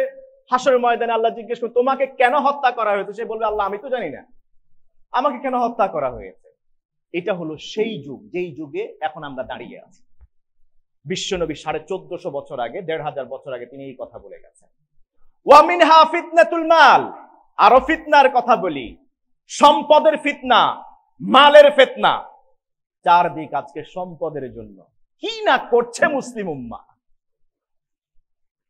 হাসরের ময়দানে আল্লাহ জিজ্ঞেস করে তোমাকে কেন হত্যা করা হয়েছে, সে বলবে আল্লাহ আমি তো জানি না আমাকে কেন হত্যা করা হয়েছে। এটা হলো সেই যুগ যেই যুগে এখন আমরা দাঁড়িয়ে আছি। বিশ্বনবী 1450 বছর আগে, 1500 বছর আগে তিনি এই কথা বলে গেছেন। ওয়া মিনহা ফিতনাতুল মাল, আরো ফিতনার কথা বলি, সম্পদের ফিতনা, মালের ফিতনা। চারদিক আজকে সম্পদের জন্য কি না করছে মুসলিম উম্মাহ।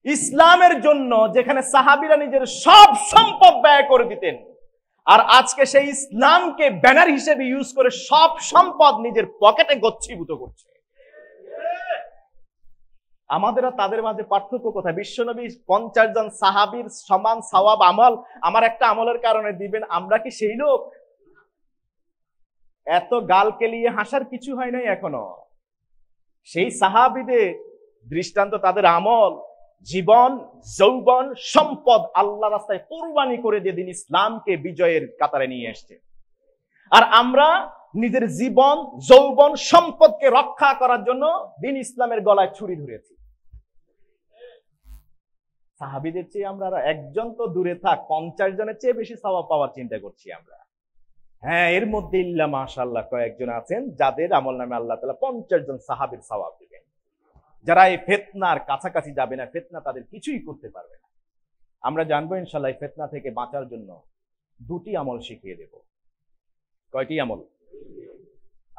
ইসলামের জন্য যেখানে সাহাবীরা নিজের সব সম্পদ ব্যয় করে দিতেন, আর আজকে সেই ইসলামকে ব্যানার হিসেবে ইউজ করে সব সম্পদ নিজের পকেটে গচ্ছিভূত করছে। আমাদের তাদের মাঝে পার্থক্য কোথায়? বিশ্বনবী 50 জন সাহাবীর সমান সওয়াব আমল আমার একটা আমলের কারণে দিবেন, আমরা কি সেই লোক? এত গালকে নিয়ে হাসার কিছু হয় নাই এখনো। সেই সাহাবীদের দৃষ্টান্ত, তাদের আমল, জীবন, যৌবন, সম্পদ আল্লাহ রাস্তায় কুরবানি করে যেদিন ইসলামকে বিজয়ের কাতারে নিয়ে এসছে। আর আমরা নিজের জীবন, যৌবন, সম্পদকে রক্ষা করার জন্য দিন ইসলামের গলায় ছুরি ধরেছি। সাহাবীদের চেয়ে আমরা একজন তো দূরে থাক, 50 জনের চেয়ে বেশি সওয়াব পাওয়ার চিন্তা করছি আমরা। হ্যাঁ, এর মধ্যে ইল্লা মাশাআল্লাহ কয়েকজন আছেন যাদের আমল নামে আল্লাহ তাআলা 50 জন সাহাবীর সওয়াব দিবেন, যারা এই ফিতনার কাছাকাছি যাবে না, ফিতনা তাদের কিছুই করতে পারবে না। আমরা জানবো ইনশাআল্লাহ ফিতনা থেকে বাঁচার জন্য দুটি আমল শিখিয়ে দেব। কয়টি আমল?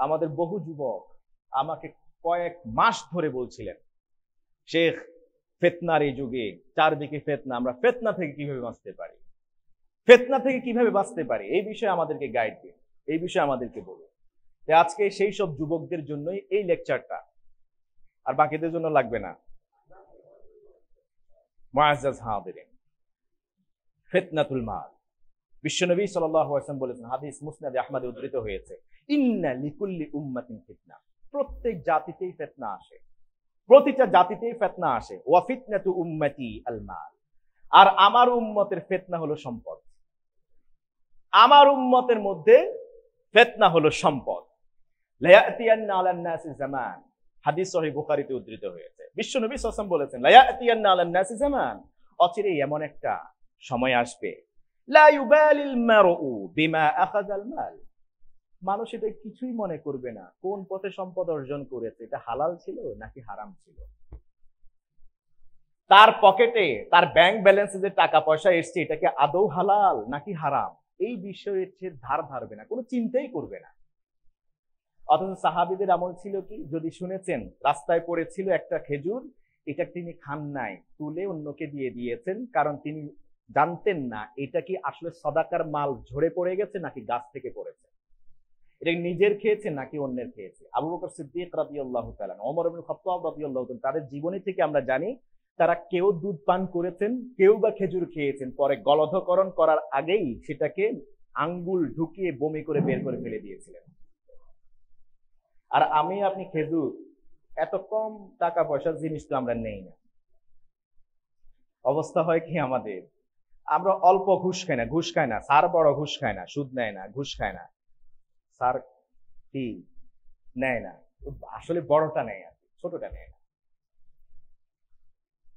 আমাদের বহু যুবক আমাকে কয়েক মাস ধরে বলছিলেন, শেখ ফিতনার এই যুগে চারদিকে ফিতনা, আমরা ফিতনা থেকে কিভাবে বাঁচতে পারি, ফিতনা থেকে কিভাবে বাঁচতে পারি, এই বিষয়ে আমাদেরকে গাইড দিন, এই বিষয়ে আমাদেরকে বলুন। আজকে সেই সব যুবকদের জন্যই এই লেকচারটা, আর বাকিদের জন্য লাগবে না। মুআজ্জাজ হাদিরিন, ফিতনাতুল মাল। বিশ্বনবী সাল্লাল্লাহু আলাইহি ওয়াসাল্লাম বলেছেন, হাদিস মুসনাদে আহমদে উদ্ধৃত হয়েছে, ইন্না লিকুল্লি উম্মাতিন ফিতনা, প্রত্যেক জাতিতেই ফিতনা আসে, প্রতিটা জাতিতেই ফিতনা আসে। ওয়া ফিতনাতু উম্মতি আল মাল, আর আমার উম্মতের ফিতনা হলো সম্পদ। আমার উম্মতের মধ্যে ফিতনা হলো সম্পদ। লা ইয়াতিয়ান্না আলান নাসি জামান, হাদিস সহিহ বুখারীতে উদ্ধৃত হয়েছে। বিশ্বনবী সাল্লাল্লাহু আলাইহি ওয়াসাল্লাম বলেছেন, লা ইয়াতিয়ান্না আলান নাসি জামান, অচিরেই এমন একটা সময় আসবে, লা ইউবালিল মারউ বিমা আখাযাল মাল, মানুষ এটা কিছুই মনে করবে না কোন পথে সম্পদ অর্জন করেছে, এটা হালাল ছিল নাকি হারাম ছিল। তার পকেটে, তার ব্যাংক ব্যালেন্সে যে টাকা পয়সা এসছে, এটা কি আদৌ হালাল নাকি হারাম, এই বিষয়ে ধার ধারবে না, কোনো চিন্তাই করবে না। অথচ সাহাবীদের আমল ছিল কি, যদি শুনেছেন রাস্তায় পড়েছিল একটা খেজুর, এটা তিনি খান নাই, তুলে অন্যকে দিয়ে দিয়েছেন, কারণ তিনি জানতেন না এটা কি আসলে সদাকার মাল ঝরে পড়ে গেছে নাকি গাছ থেকে পড়েছে, এটা নিজের খেয়েছে নাকি অন্যের খেয়েছে। আবু বকর সিদ্দিক রাদিয়াল্লাহু তাআলা, ওমর ইবনে খাত্তাব রাদিয়াল্লাহু তাআলা, তাদের জীবনী থেকে আমরা জানি তারা কেউ দুধ পান করেছেন, কেউ বা খেজুর খেয়েছেন, পরে গলধকরণ করার আগেই সেটাকে আঙ্গুল ঢুকিয়ে বমি করে বের করে ফেলে দিয়েছিলেন। আর আমি আপনি খেজুর, এত কম টাকা পয়সার জিনিস তো আমরা নেই না। অবস্থা হয় কি আমাদের, আমরা অল্প ঘুষ খাই না, ঘুষ খায় না স্যার, বড় ঘুষ খায় না, সুদ নেয় না, ঘুষ খায় না স্যার, কি নেয় না, আসলে বড়টা নেয় আর ছোটটা নেয় না।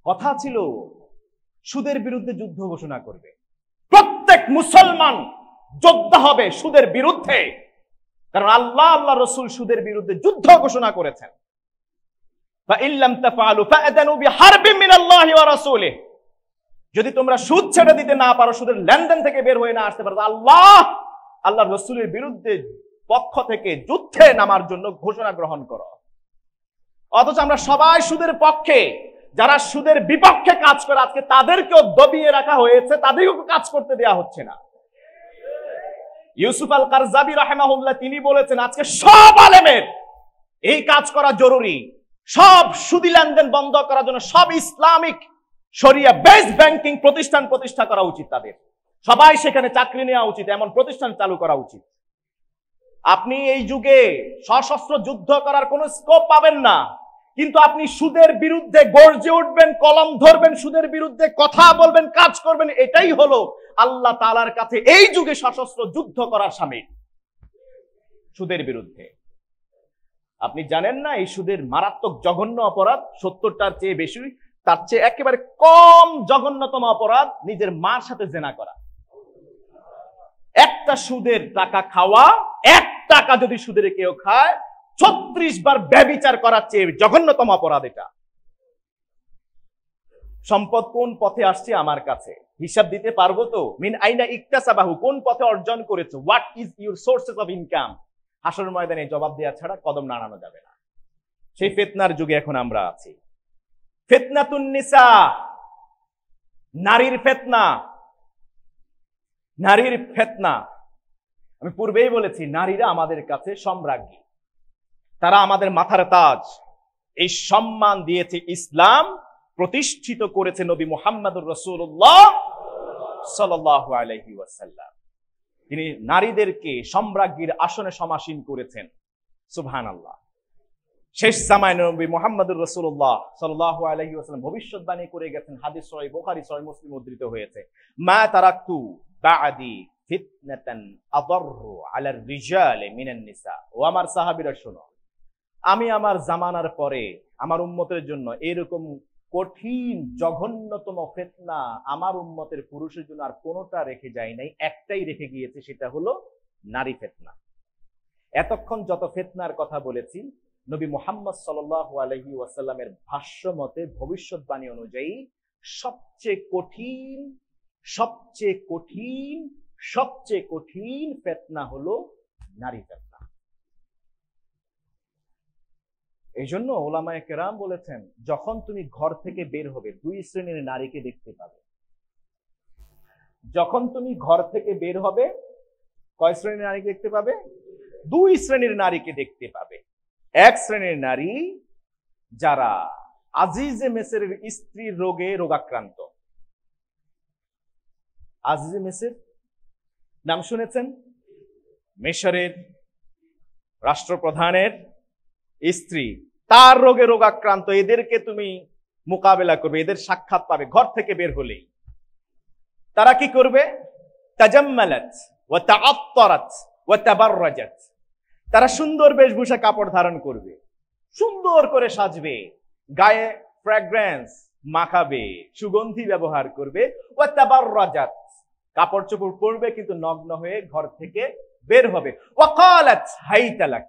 কথা ছিল সুদের বিরুদ্ধে যুদ্ধ ঘোষণা করবে, প্রত্যেক মুসলমান যোদ্ধা হবে সুদের বিরুদ্ধে, কারণ আল্লাহ, আল্লাহ রাসূল সুদের বিরুদ্ধে যুদ্ধ ঘোষণা করেছেন। فَإِن لَّمْ تَفْعَلُوا فَأَذَنُوا بِحَرْبٍ مِّنَ اللَّهِ وَرَسُولِهِ, যদি তোমরা সুদ ছেড়ে দিতে না পারো, সুদের লেনদেন থেকে বের হয়ে না আসতে পারো, আল্লাহ আল্লাহ রসুলের বিরুদ্ধে পক্ষ থেকে যুদ্ধে নামার জন্য ঘোষণা গ্রহণ করো। অথচ আমরা সবাই সুদের পক্ষে, যারা সুদের বিপক্ষে কাজ করে আজকে তাদেরকেও দবিয়ে রাখা হয়েছে, তাদেরকেও কাজ করতে দেওয়া হচ্ছে না। ইউসুফ আল কারজাবি রাহিমাহুল্লাহ তিনি বলেছেন আজকে সব আলেমের এই কাজ করা জরুরি, সব সুদি লেনদেন বন্ধ করার জন্য সব ইসলামিক শরিয়া বেসড ব্যাংকিং প্রতিষ্ঠান প্রতিষ্ঠা করা উচিত, তাদের সবাই সেখানে চাকরি নেওয়া উচিত, এমন প্রতিষ্ঠান চালু করা উচিত। আপনি এই যুগে সশস্ত্র যুদ্ধ করার কোনো স্কোপ পাবেন না, কিন্তু আপনি সুদের বিরুদ্ধে গর্জে উঠবেন, কলম ধরবেন, সুদের বিরুদ্ধে কথা বলবেন, কাজ করবেন, এটাই হলো আল্লাহ তাআলার কাছে এই যুগে সশস্ত্র যুদ্ধ করার সামিল, সুদের বিরুদ্ধে। আপনি জানেন না এই সুদের মারাত্মক জঘন্য অপরাধ 70টার চেয়ে বেশি, তার চেয়ে একেবারে কম জঘন্যতম অপরাধ নিজের মার সাথে জেনা করা। একটা সুদের টাকা খাওয়া, 1 টাকা যদি সুদের কেউ খায় 36 বার ব্যভিচার করার চেয়ে জঘন্যতম অপরাধ এটা। সম্পদ কোন পথে আসছে আমার কাছে, হিসাব দিতে পারবো তো? মিন আইনা ইকতাসাবাহু, কোন পথে অর্জন করেছো, what is your sources of income. হাসরের ময়দানে জবাব দেওয়া ছাড়া কদম নাড়ানো যাবে না। সেই ফিতনার যুগে এখন আমরা আছি। ফিতনাতুন নিসা, নারীর ফিতনা, নারীর ফিতনা। আমি পূর্বেই বলেছি নারীরা আমাদের কাছে সম্রাজ্ঞী, তারা আমাদের মাথার তাজ। এই সম্মান দিয়েছে ইসলাম, প্রতিষ্ঠিত করেছে নবী মুহাম্মদুর রাসূলুল্লাহ সাল্লাল্লাহু আলাইহি ওয়াসাল্লাম। তিনি নারীদেরকে সম্রাজ্ঞীর আসনে সমাসীন করেছেন। সুবহানাল্লাহ। শেষ জামানায় নবী মুহাম্মদুর রাসূলুল্লাহ সাল্লাল্লাহু আলাইহি ওয়াসাল্লাম ভবিষ্যৎবাণী করে গেছেন, হাদিস সহিহ বুখারী সহিহ মুসলিম উদ্ধৃত হয়েছে, মা তারাকতু বা'দি ফিতনাতান আদাররু আলার রিজালি মিনান নিসা। ও আমার সাহাবীরা শোনো, আমি আমার জামানার পরে আমার উম্মতের জন্য এরকম কঠিন জঘন্যতম ফিতনা আমার উম্মতের পুরুষের জন্য আর কোনোটা রেখে যায় নাই, একটাই রেখে গিয়েছে, সেটা হলো নারী ফিতনা। এতক্ষণ যত ফিতনার কথা বলেছি, নবী মুহাম্মদ সাল্লাল্লাহু আলাইহি ওয়াসাল্লামের ভাষ্য মতে, ভবিষ্যৎবাণী অনুযায়ী সবচেয়ে কঠিন সবচেয়ে কঠিন সবচেয়ে কঠিন ফিতনা হলো নারী ফিতনা। এই জন্য ওলামায়ে কেরাম বলেছেন, যখন তুমি ঘর থেকে বের হবে 2 শ্রেণীর নারীকে দেখতে পাবে। যখন তুমি ঘর থেকে বের হবে কয় শ্রেণীর নারীকে দেখতে পাবে? 2 শ্রেণীর নারীকে দেখতে পাবে। এক শ্রেণীর নারী যারা আজিজে মেসরের স্ত্রীর রোগে রোগাক্রান্ত। আজিজে মেসর নাম শুনেছেন? মিশরের রাষ্ট্রপ্রধানের স্ত্রী, তার রোগে রোগাক্রান্ত। এদেরকে তুমি মোকাবেলা করবে, এদের সাক্ষাৎ পাবে ঘর থেকে বের হলেই। তারা কি করবে? তাজাম্মালাত ওয়া তাআত্তারাত ওয়া তাবাররাজাত। তারা সুন্দর বেশভূষা কাপড় ধারণ করবে, সুন্দর করে সাজবে, গায়ে ফ্র্যাগ্রেন্স মাখাবে, সুগন্ধি ব্যবহার করবে। ওয়া তাবাররাজাত, কাপড় চোপড় পরবে কিন্তু নগ্ন হয়ে ঘর থেকে বের হবে। ওয়া ক্বালাত হাইতা লাক,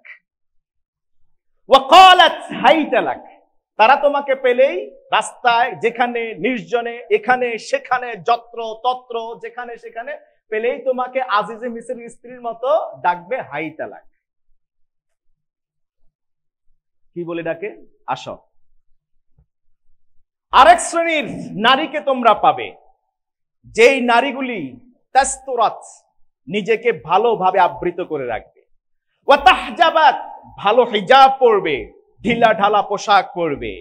ওয়া ক্বালাত হাইতা লাক। তারা তোমাকে পেলেই রাস্তায়, যেখানে নির্জনে, এখানে সেখানে, যত্র তত্র, যেখানে সেখানে পেলেই তোমাকে আজিজে মিসরের স্ত্রীর মতো ডাকবে, হাইতা লাক। কি বলে ডাকে? আসো। আরেক শ্রেণীর নারীকে তোমরা পাবে, যেই নারীগুলি তাস্তুরাত, নিজেকে ভালোভাবে আবৃত করে রাখবে। ওয়া তাহজাবাত, ভালো হিজাব পরবে, ঢিলা ঢালা পোশাক পরবে,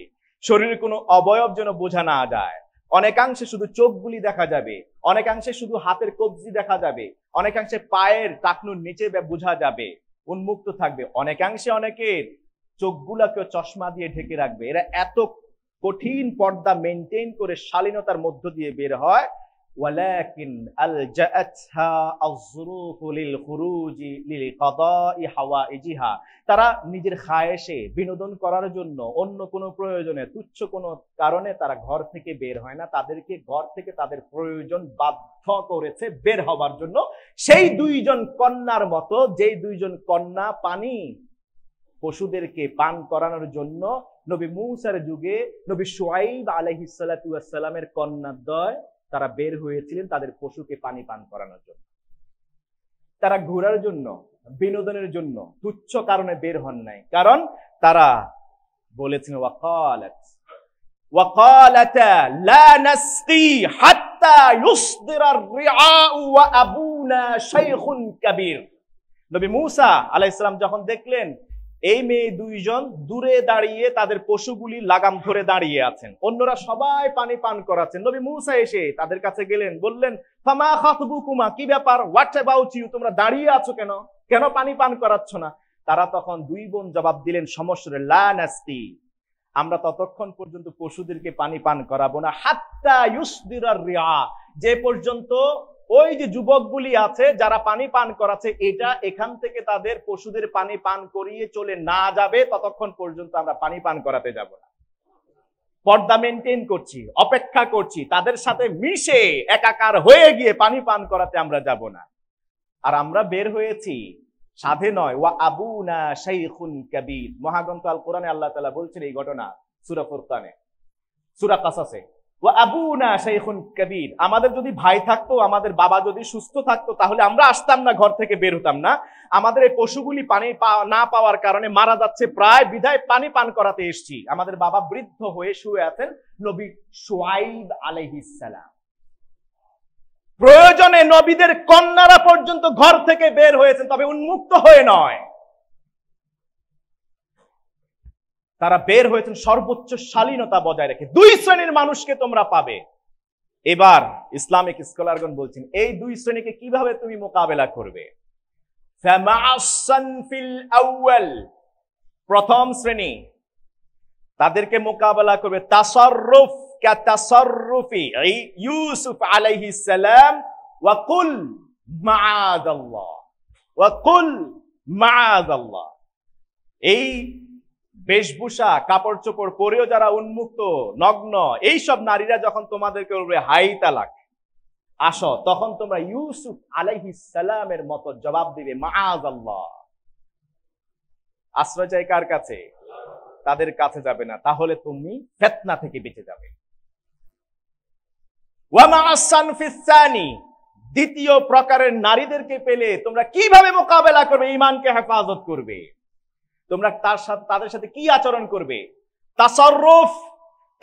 শরীরের কোনো অবয়ব যেন বোঝা না যায়। অনেকাংশে শুধু চোখগুলি দেখা যাবে, অনেকাংশে শুধু হাতের কবজি দেখা যাবে, অনেকাংশে পায়ের টাকনুর নিচে বোঝা যাবে, উন্মুক্ত থাকবে। অনেকাংশে অনেকের চোখগুলাকে চশমা দিয়ে ঢেকে রাখবে। এরা এত কঠিন পর্দা মেনটেন করে শালীনতার মধ্য দিয়ে বের হয়। ওয়ালাকিন আলজাআতহা আযরুফু লিল খুরুজি লিকাদাই হাওয়াইজিহা। তারা নিজের খায়েশে, বিনোদন করার জন্য, অন্য কোনো প্রয়োজনে, তুচ্ছ কোনো কারণে তারা ঘর থেকে বের হয় না। তাদেরকে ঘর থেকে তাদের প্রয়োজন বাধ্য করেছে বের হবার জন্য। সেই 2 জন কন্যার মতো, যেই 2 জন কন্যা পানি পশুদেরকে পান করানোর জন্য নবী মূসার যুগে নবী শুআইব আলাইহিস সালাতু ওয়াস সালামের কন্যাদ্বয় তারা বের হয়েছিলেন তাদের পশুকে পানি পান করানোর জন্য। তারা ঘোরার জন্য, বিনোদনের জন্য তুচ্ছ কারণে বের হন নাই, কারণ তারা বলেছেন ওয়াকালাতা লা নাসকি হাত্তা ইউসদিরার রিআউ ওয়া আবুনা শাইখুন কাবীর। নবী মূসা আলাইহিস সালাম যখন দেখলেন এই মেয়ে দুইজন দূরে দাঁড়িয়ে তাদের পশুগুলি লাগাম ধরে দাঁড়িয়ে আছেন, অন্যরা সবাই পানি পান করাচ্ছেন, নবী মূসা এসে তাদের কাছে গেলেন, বললেন ফামা খাতবুকুমা, কি ব্যাপার, হোয়াট অ্যাবাউট ইউ, তোমরা দাঁড়িয়ে আছো কেন, কেন পানি পান করাচ্ছ না? তারা তখন দুই বোন জবাব দিলেন সমস্যা, লা নাসকি, আমরা ততক্ষণ পর্যন্ত পশুদেরকে পানি পান করাবো না, হাত্তা ইউসদিরার রিআ, যে পর্যন্ত ওই যে যুবকগুলি আছে যারা পানি পান করাচ্ছে এটা এখান থেকে তাদের পশুদের পানি পান করিয়ে চলে না যাবে, ততক্ষণ পর্যন্ত আমরা পানি পান করাতে যাব না। পর্দা মেনটেন করছি, অপেক্ষা করছি, তাদের সাথে মিশে একাকার হয়ে গিয়ে পানি পান করাতে আমরা যাব না। আর আমরা বের হয়েছি সাধে নয়, ওয়া আবুনা শাইখুন কাবীর। মহাগ্রন্থ আল কোরআনে আল্লাহ তাআলা বলছেন এই ঘটনা সূরা ফুরকানে, সূরা কাসাসে, ওয়া আবুনা শাইখুন কাবীর। আমাদের যদি ভাই থাকতো, আমাদের বাবা যদি সুস্থ থাকতো, তাহলে আমরা আসতাম না, ঘর থেকে বের হতাম না। আমাদের এই পশুগুলি পানি না পাওয়ার কারণে মারা যাচ্ছে প্রায়, বিধায় পানি পান করাতে এসেছি। আমাদের বাবা বৃদ্ধ হয়ে শুয়ে আছেন, নবী শুআইব আলাইহিস সালাম। প্রয়োজনে নবীদের কন্যারা পর্যন্ত ঘর থেকে বের হয়েছেন, তবে উন্মুক্ত হয়ে নয়। তারা বের হয়েছেন সর্বোচ্চ শালীনতা বজায় রেখে। দুই শ্রেণীর মানুষকে তোমরা পাবে। এবার ইসলামিক স্কলারগণ বলছেন এই দুই শ্রেণীকে কিভাবে তুমি মোকাবেলা করবে। প্রথম শ্রেণী, তাদেরকে মোকাবেলা করবে তাসাররুফ কাতাসাররুফি ইউসুফ আলাইহিস সালাম, ওয়া কুল মাআযাল্লাহ, ওয়া কুল মাআযাল্লাহ। এই বেশভূষা কাপড় চোপড় পরেও যারা উন্মুক্ত নগ্ন এইসব নারীরা যখন তোমাদেরকে বলবে হাই তালাক, আসো, তখন তোমরা ইউসুফ আলাইহিস সালামের মতো জবাব দিবে মাআযাল্লাহ। আশ্রয় চাই কার কাছে? তাদের কাছে যাবে না, তাহলে তুমি ফিতনা থেকে বেঁচে যাবে। ওয়া মা'আস সানফিস সানি, দ্বিতীয় প্রকারের নারীদেরকে পেলে তোমরা কিভাবে মোকাবেলা করবে, ঈমানকে হেফাজত করবে, তোমরা তাদের সাথে কি আচরণ করবে? তাসাররুফ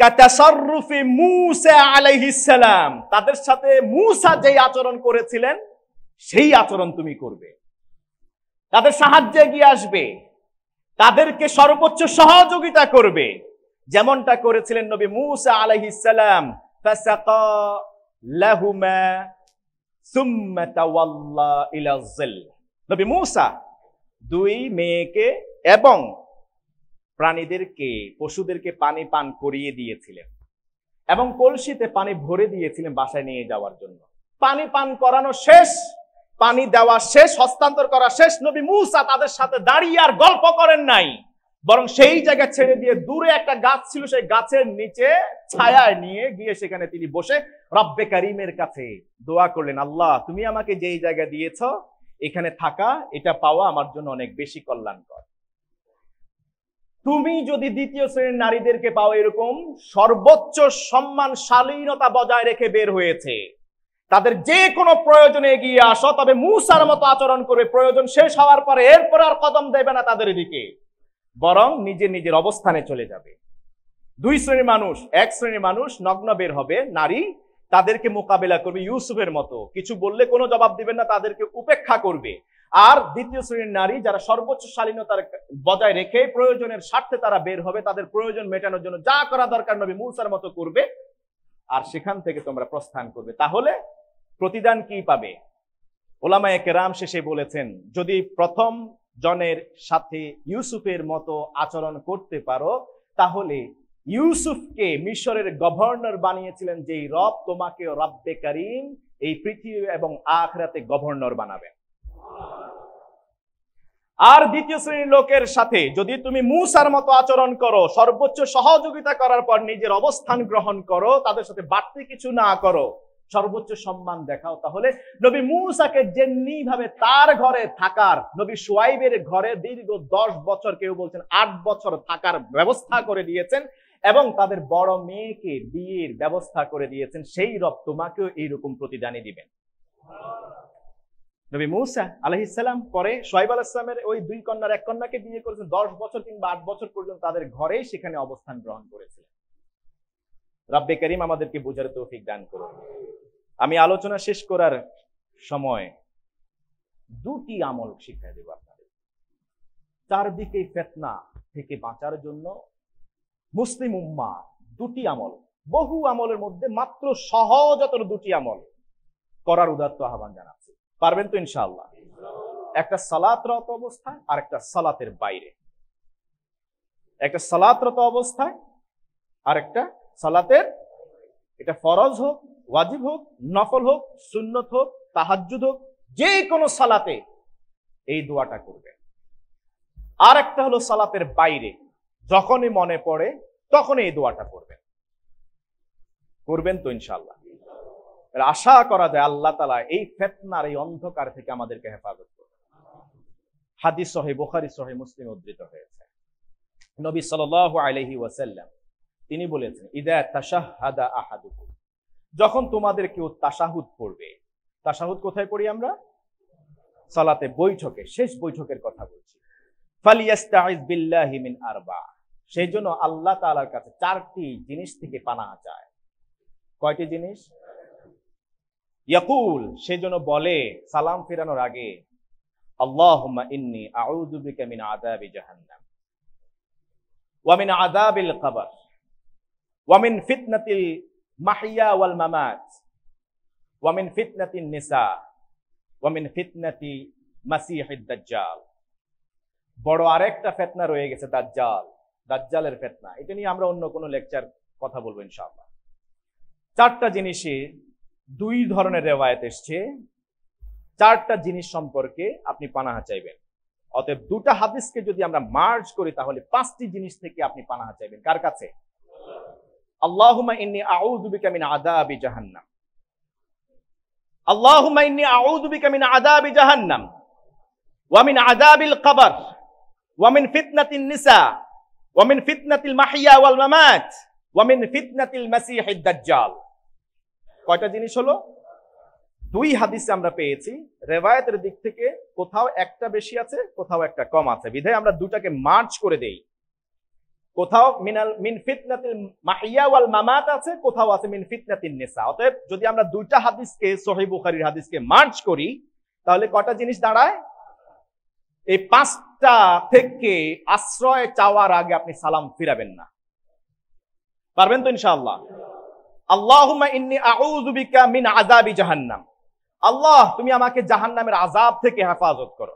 কাতাসাররুফি মূসা আলাইহিস সালাম, তাদের সাথে মূসা যেই আচরণ করেছিলেন সেই আচরণ তুমি করবে। তাদের সাহায্যে এগিয়ে আসবে, তাদেরকে সর্বোচ্চ সহযোগিতা করবে, যেমনটা করেছিলেন নবী মূসা আলাইহিস সালাম। ফাসাকা লাহুমা সুম্মা তাওয়াল্লা ইলা যিল। নবী মূসা দুই মেয়েকে এবং প্রাণীদেরকে, পশুদেরকে পানি পান করিয়ে দিয়েছিলেন এবং কলসিতে পানি ভরে দিয়েছিলেন বাসায় নিয়ে যাওয়ার জন্য। পানি পান করানো শেষ, পানি দেওয়া শেষ, হস্তান্তর করা শেষ, নবী মূসা তাদের সাথে দাঁড়িয়ে আর গল্প করেন নাই, বরং সেই জায়গা ছেড়ে দিয়ে দূরে একটা গাছ ছিল, সেই গাছের নিচে ছায়ায় নিয়ে গিয়ে সেখানে তিনি বসে রব্বে কারিমের কাছে দোয়া করলেন, আল্লাহ তুমি আমাকে যেই জায়গা দিয়েছ এখানে থাকা, এটা পাওয়া আমার জন্য অনেক বেশি কল্যাণকর। তুমি যদি দ্বিতীয় শ্রেণীর নারীদেরকে পাও এরকম সর্বোচ্চ সম্মান শালীনতা বজায় রেখে বের হয়েছে, তাদের যে কোনো প্রয়োজনে এগিয়ে আসো, তবে মূসার মতো আচরণ করবে, প্রয়োজন শেষ হওয়ার পরে এরপরে আর কদম দেবে না তাদের দিকে, বরং নিজের নিজের অবস্থানে চলে যাবে। দুই শ্রেণীর মানুষ, এক শ্রেণীর মানুষ নগ্ন বের হবে নারী, তাদেরকে মোকাবেলা করবে ইউসুফের মতো, কিছু বললে কোনো জবাব দিবেন না, তাদেরকে উপেক্ষা করবে। আর দ্বিতীয় শ্রেণীর নারী যারা সর্বোচ্চ শালীনতার বজায় রেখে প্রয়োজনের স্বার্থে তারা বের হবে, তাদের প্রয়োজন মেটানোর জন্য যা করা দরকার নবী মূসার মতো করবে, আর সেখান থেকে তোমরা প্রস্থান করবে। তাহলে প্রতিদান কি পাবে? ওলামায়ে কেরাম শেষে বলেছেন, যদি প্রথম জনের সাথে ইউসুফের মতো আচরণ করতে পারো, তাহলে ইউসুফকে মিশরের গভর্নর বানিয়েছিলেন যেই রব, তোমাকে রব্বে কারীম এই পৃথিবী এবং আখিরাতে গভর্নর বানাবে। আর দ্বিতীয় শ্রেণীর লোকের সাথে যদি তুমি মূসার মতো আচরণ করো, সর্বোচ্চ সহযোগিতা করার পর নিজের অবস্থান গ্রহণ করো, তাদের সাথে বাড়তি কিছু না করো, সর্বোচ্চ সম্মান দেখাও, তাহলে নবী মূসাকে যেমনি ভাবে তার ঘরে থাকার, নবী শুআইবের ঘরে দীর্ঘ 10 বছর, কেউ বলছেন 8 বছর থাকার ব্যবস্থা করে দিয়েছেন এবং তাদের বড় মেয়েকে বিয়ের ব্যবস্থা করে দিয়েছেন, সেই রব তোমাকেও এইরকম প্রতিদানই দিবেন। নবী মূসা আলাইহিস সালাম পরে শুআয়ব আলাইহিস সালামের ওই দুই কন্যার এক কন্যাকে বিয়ে করেছেন, 10 বছর কিংবা 8 বছর পর্যন্ত তাদের ঘরেই সেখানে অবস্থান গ্রহণ করেছিলেন। রব্বে করিম আমাদেরকে বোঝার তৌফিক দান করুন। আমি আলোচনা শেষ করার সময় দুটি আমল শিক্ষা দেব আপনাদের। চারদিকে ফিতনা থেকে বাঁচার জন্য মুসলিম উম্মাহ দুটি আমল, বহু আমলের মধ্যে মাত্র সহজতর দুটি আমল করার উদাত্ত আহ্বান জানাচ্ছি। পারবেন তো ইনশাআল্লাহ? একটা সালাতরত অবস্থায় আর একটা সালাতের বাইরে। একটা সালাতরত অবস্থায় আর একটা সালাতের, এটা ফরজ হোক, ওয়াজিব হোক, নফল হোক, সুন্নত হোক, তাহাজ্জুদ হোক, যে কোনো সালাতে এই দোয়াটা করবেন। আর একটা হলো সালাতের বাইরে, যখনই মনে পড়ে তখন এই দোয়াটা করবেন। করবেন তো ইনশাআল্লাহ? আশা করা যায় আল্লাহ তাআলা এই ফিতনার এই অন্ধকার থেকে আমাদেরকে হেফাজত করবেন। হাদিস সহিহ বুখারী সহিহ মুসলিম উদ্ধৃত হয়েছে, নবী সাল্লাল্লাহু আলাইহি ওয়াসাল্লাম তিনি বলেছেন, ইদা তাশাহাদা আহাদুকুম, যখন তোমাদের কেউ তাশাহুদ পড়বে। তাশাহুদ কোথায় পড়ি আমরা? সালাতে, বৈঠকে, শেষ বৈঠকের কথা বলছি। ফালিয়াস্তাইজ বিল্লাহি মিন আরবা, সেই জন্য আল্লাহ তাআলার কাছে চারটি জিনিস থেকে পানাহ চায়। কয়টি জিনিস? ইয়াকুল, সেজন্য বলে সালাম ফেরানোর আগে, আল্লাহুম্মা ইন্নী আউযু বিকা মিন আযাবি জাহান্নাম ওয়া মিন আযাবিল কবর ওয়া মিন ফিতনাতিল মাহইয়া ওয়াল মামাত ওয়া মিন ফিতনাতিন নিসা ওয়া মিন ফিতনাতি মাসিহিদ দাজ্জাল। বড় আরেকটা ফিতনা রয়ে গেছে, দাজ্জাল, দাজ্জালের ফিতনা। এটা নিয়ে আমরা অন্য কোনো লেকচার কথা বলবো ইনশাআল্লাহ। চারটা জিনিসে দুই ধরনের রিওয়ায়াত এসেছে, চারটা জিনিস সম্পর্কে আপনি পানাহ চাইবেন। অতএব দুটা হাদিসকে যদি আমরা মার্জ করি তাহলে পাঁচটি জিনিস থেকে আপনি পানাহ চাইবেন। কার কাছে? আল্লাহুম্মা ইন্নী আউযু বিকা মিন আযাবি জাহান্নাম, আল্লাহুম্মা ইন্নী আউযু বিকা মিন আযাবি জাহান্নাম ওয়া মিন আযাবিল কবর ওয়া মিন ফিতনাতিন নিসা ওয়া মিন ফিতনাতিল মাহইয়া ওয়াল মামাত ওয়া মিন ফিতনাতিল মাসিহিদ দাজ্জাল। কয়টা জিনিস হলো? দুই হাদিসে আমরা পেয়েছি, রিওয়ায়াতের দিক থেকে কোথাও একটা বেশি আছে, কোথাও একটা কম আছে, বিধায় আমরা দুটাকে মার্জ করে দেই। কোথাও মিন ফিতনাতিল মাহইয়া ওয়াল মামাত আছে, কোথাও আছে মিন ফিতনাতিন নিসা। অতএব যদি আমরা দুইটা হাদিসকে, সহিহ বুখারীর হাদিসকে মার্জ করি তাহলে কয়টা জিনিস দাঁড়ায়? এই পাঁচটা থেকে আশ্রয় চাওয়ার আগে আপনি সালাম ফিরাবেন না। পারবেন তো ইনশাআল্লাহ? আল্লাহুম্মা ইন্নী আউযু বিকা মিন আযাবি জাহান্নাম, আল্লাহ তুমি আমাকে জাহান্নামের আযাব থেকে হেফাজত করো,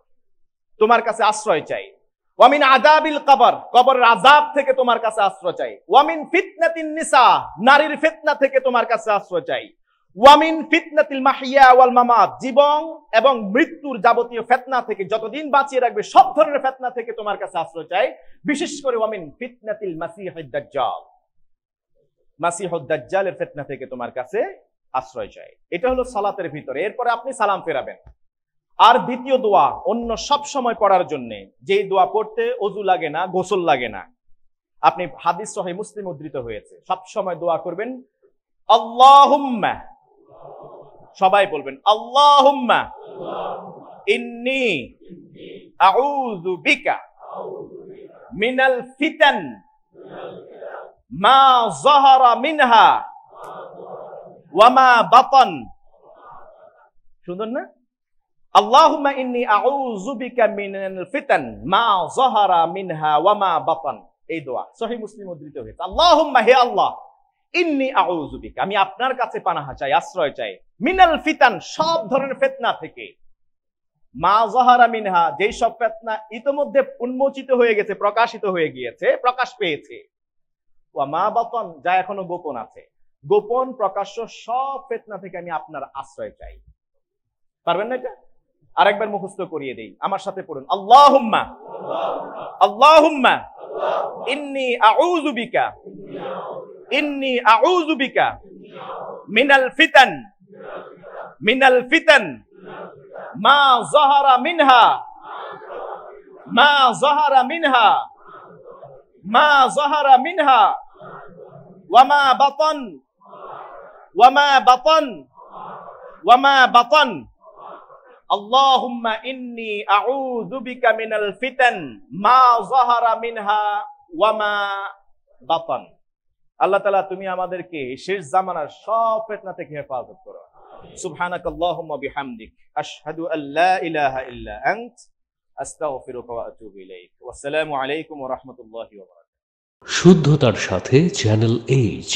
তোমার কাছে আশ্রয় চাই। ওয়া মিন আযাবিল কবর, কবরের আযাব থেকে তোমার কাছে আশ্রয় চাই। ওয়া মিন ফিতনাতিন নিসা, নারীর ফিতনা থেকে তোমার কাছে আশ্রয় চাই। ওয়া মিন ফিতনাতিল মাহইয়া ওয়াল মামাত, জীবন এবং মৃত্যুর যাবতীয় ফিতনা থেকে, যতদিন বাঁচিয়ে রাখবে সব ধরনের ফিতনা থেকে তোমার কাছে আশ্রয় চাই। বিশেষ করে ওয়া মিন ফিতনাতিল মাসিহিদ দাজ্জাল, মাসিহুদ দাজ্জালের ফিতনা থেকে তোমার কাছে আশ্রয় চাই। এটা হলো সালাতের ভিতরে। এরপরে আপনি সালাম ফেরাবেন। আর দ্বিতীয় দোয়া অন্য সব সময় পড়ার জন্য, যেই দোয়া পড়তে ওযু লাগে না, গোসল লাগে না, আপনি হাদিস সহিহ মুসলিম উদ্ধৃত হয়েছে, সব সময় দোয়া করবেন আল্লাহুম্মা, সবাই বলবেন আল্লাহুম্মা ইন্নী আউযু বিকা মিনাল ফিতান মা যাহারা মিনহা ওয়া মা বাতান। শুনুন না, আল্লাহুম্মা ইন্নী আউযু বিকা মিনাল ফিতান মা যাহারা মিনহা ওয়া মা বাতান। এই দোয়া সহিহ মুসলিম উদ্ধৃত হয়েছে। আল্লাহুম্মা, হে আল্লাহ, ইন্নী আউযু বিকা, আমি আপনার কাছে পানাহ চাই, আশ্রয় চাই, মিনাল ফিতান, সব ধরনের ফিতনা থেকে, মা যাহারা মিনহা, যেই সব ফিতনা ইতোমধ্যে উন্মোচিত হয়ে গেছে, প্রকাশিত হয়ে গিয়েছে, প্রকাশ পেয়েছে, ওয়া মা বাতান, যা এখনো গোপন আছে, গোপন প্রকাশ্য সব ফিতনা থেকে আমি আপনার আশ্রয় চাই। পারবেন না এটা? আরেকবার মুখস্থ করিয়ে দেই, আমার সাথে পড়ুন আল্লাহুম্মা, আল্লাহুম্মা ইন্নী আউযু বিকা, ইন্নী আউযু বিকা মিনাল ফিতান, মিনাল ফিতান মা যাহারা মিনহা, মা যাহারা মিনহা, মা যাহারা মিনহা ওয়া মা বাতান, ওয়া মা বাতান, ওয়া মা বাতান, আল্লাহুম্মা ইন্নী আউযু বিকা মিনাল ফিতান মা যাহারা মিনহা ওয়া মা বাতান। আল্লাহ তাআলা তুমি আমাদেরকে শেষ জামানার সব ফিতনা থেকে হেফাজত করো। সুবহানাকাল্লাহুম্মা বিহামদিক আশহাদু আল্লা ইলাহা ইল্লা আনত আস্তাগফিরুকা ওয়া আতুবু ইলাইক। ওয়া আসসালামু আলাইকুম ওয়া রাহমাতুল্লাহি ওয়া বারাকাতুহু। শুদ্ধতার সাথে চ্যানেল এইচ।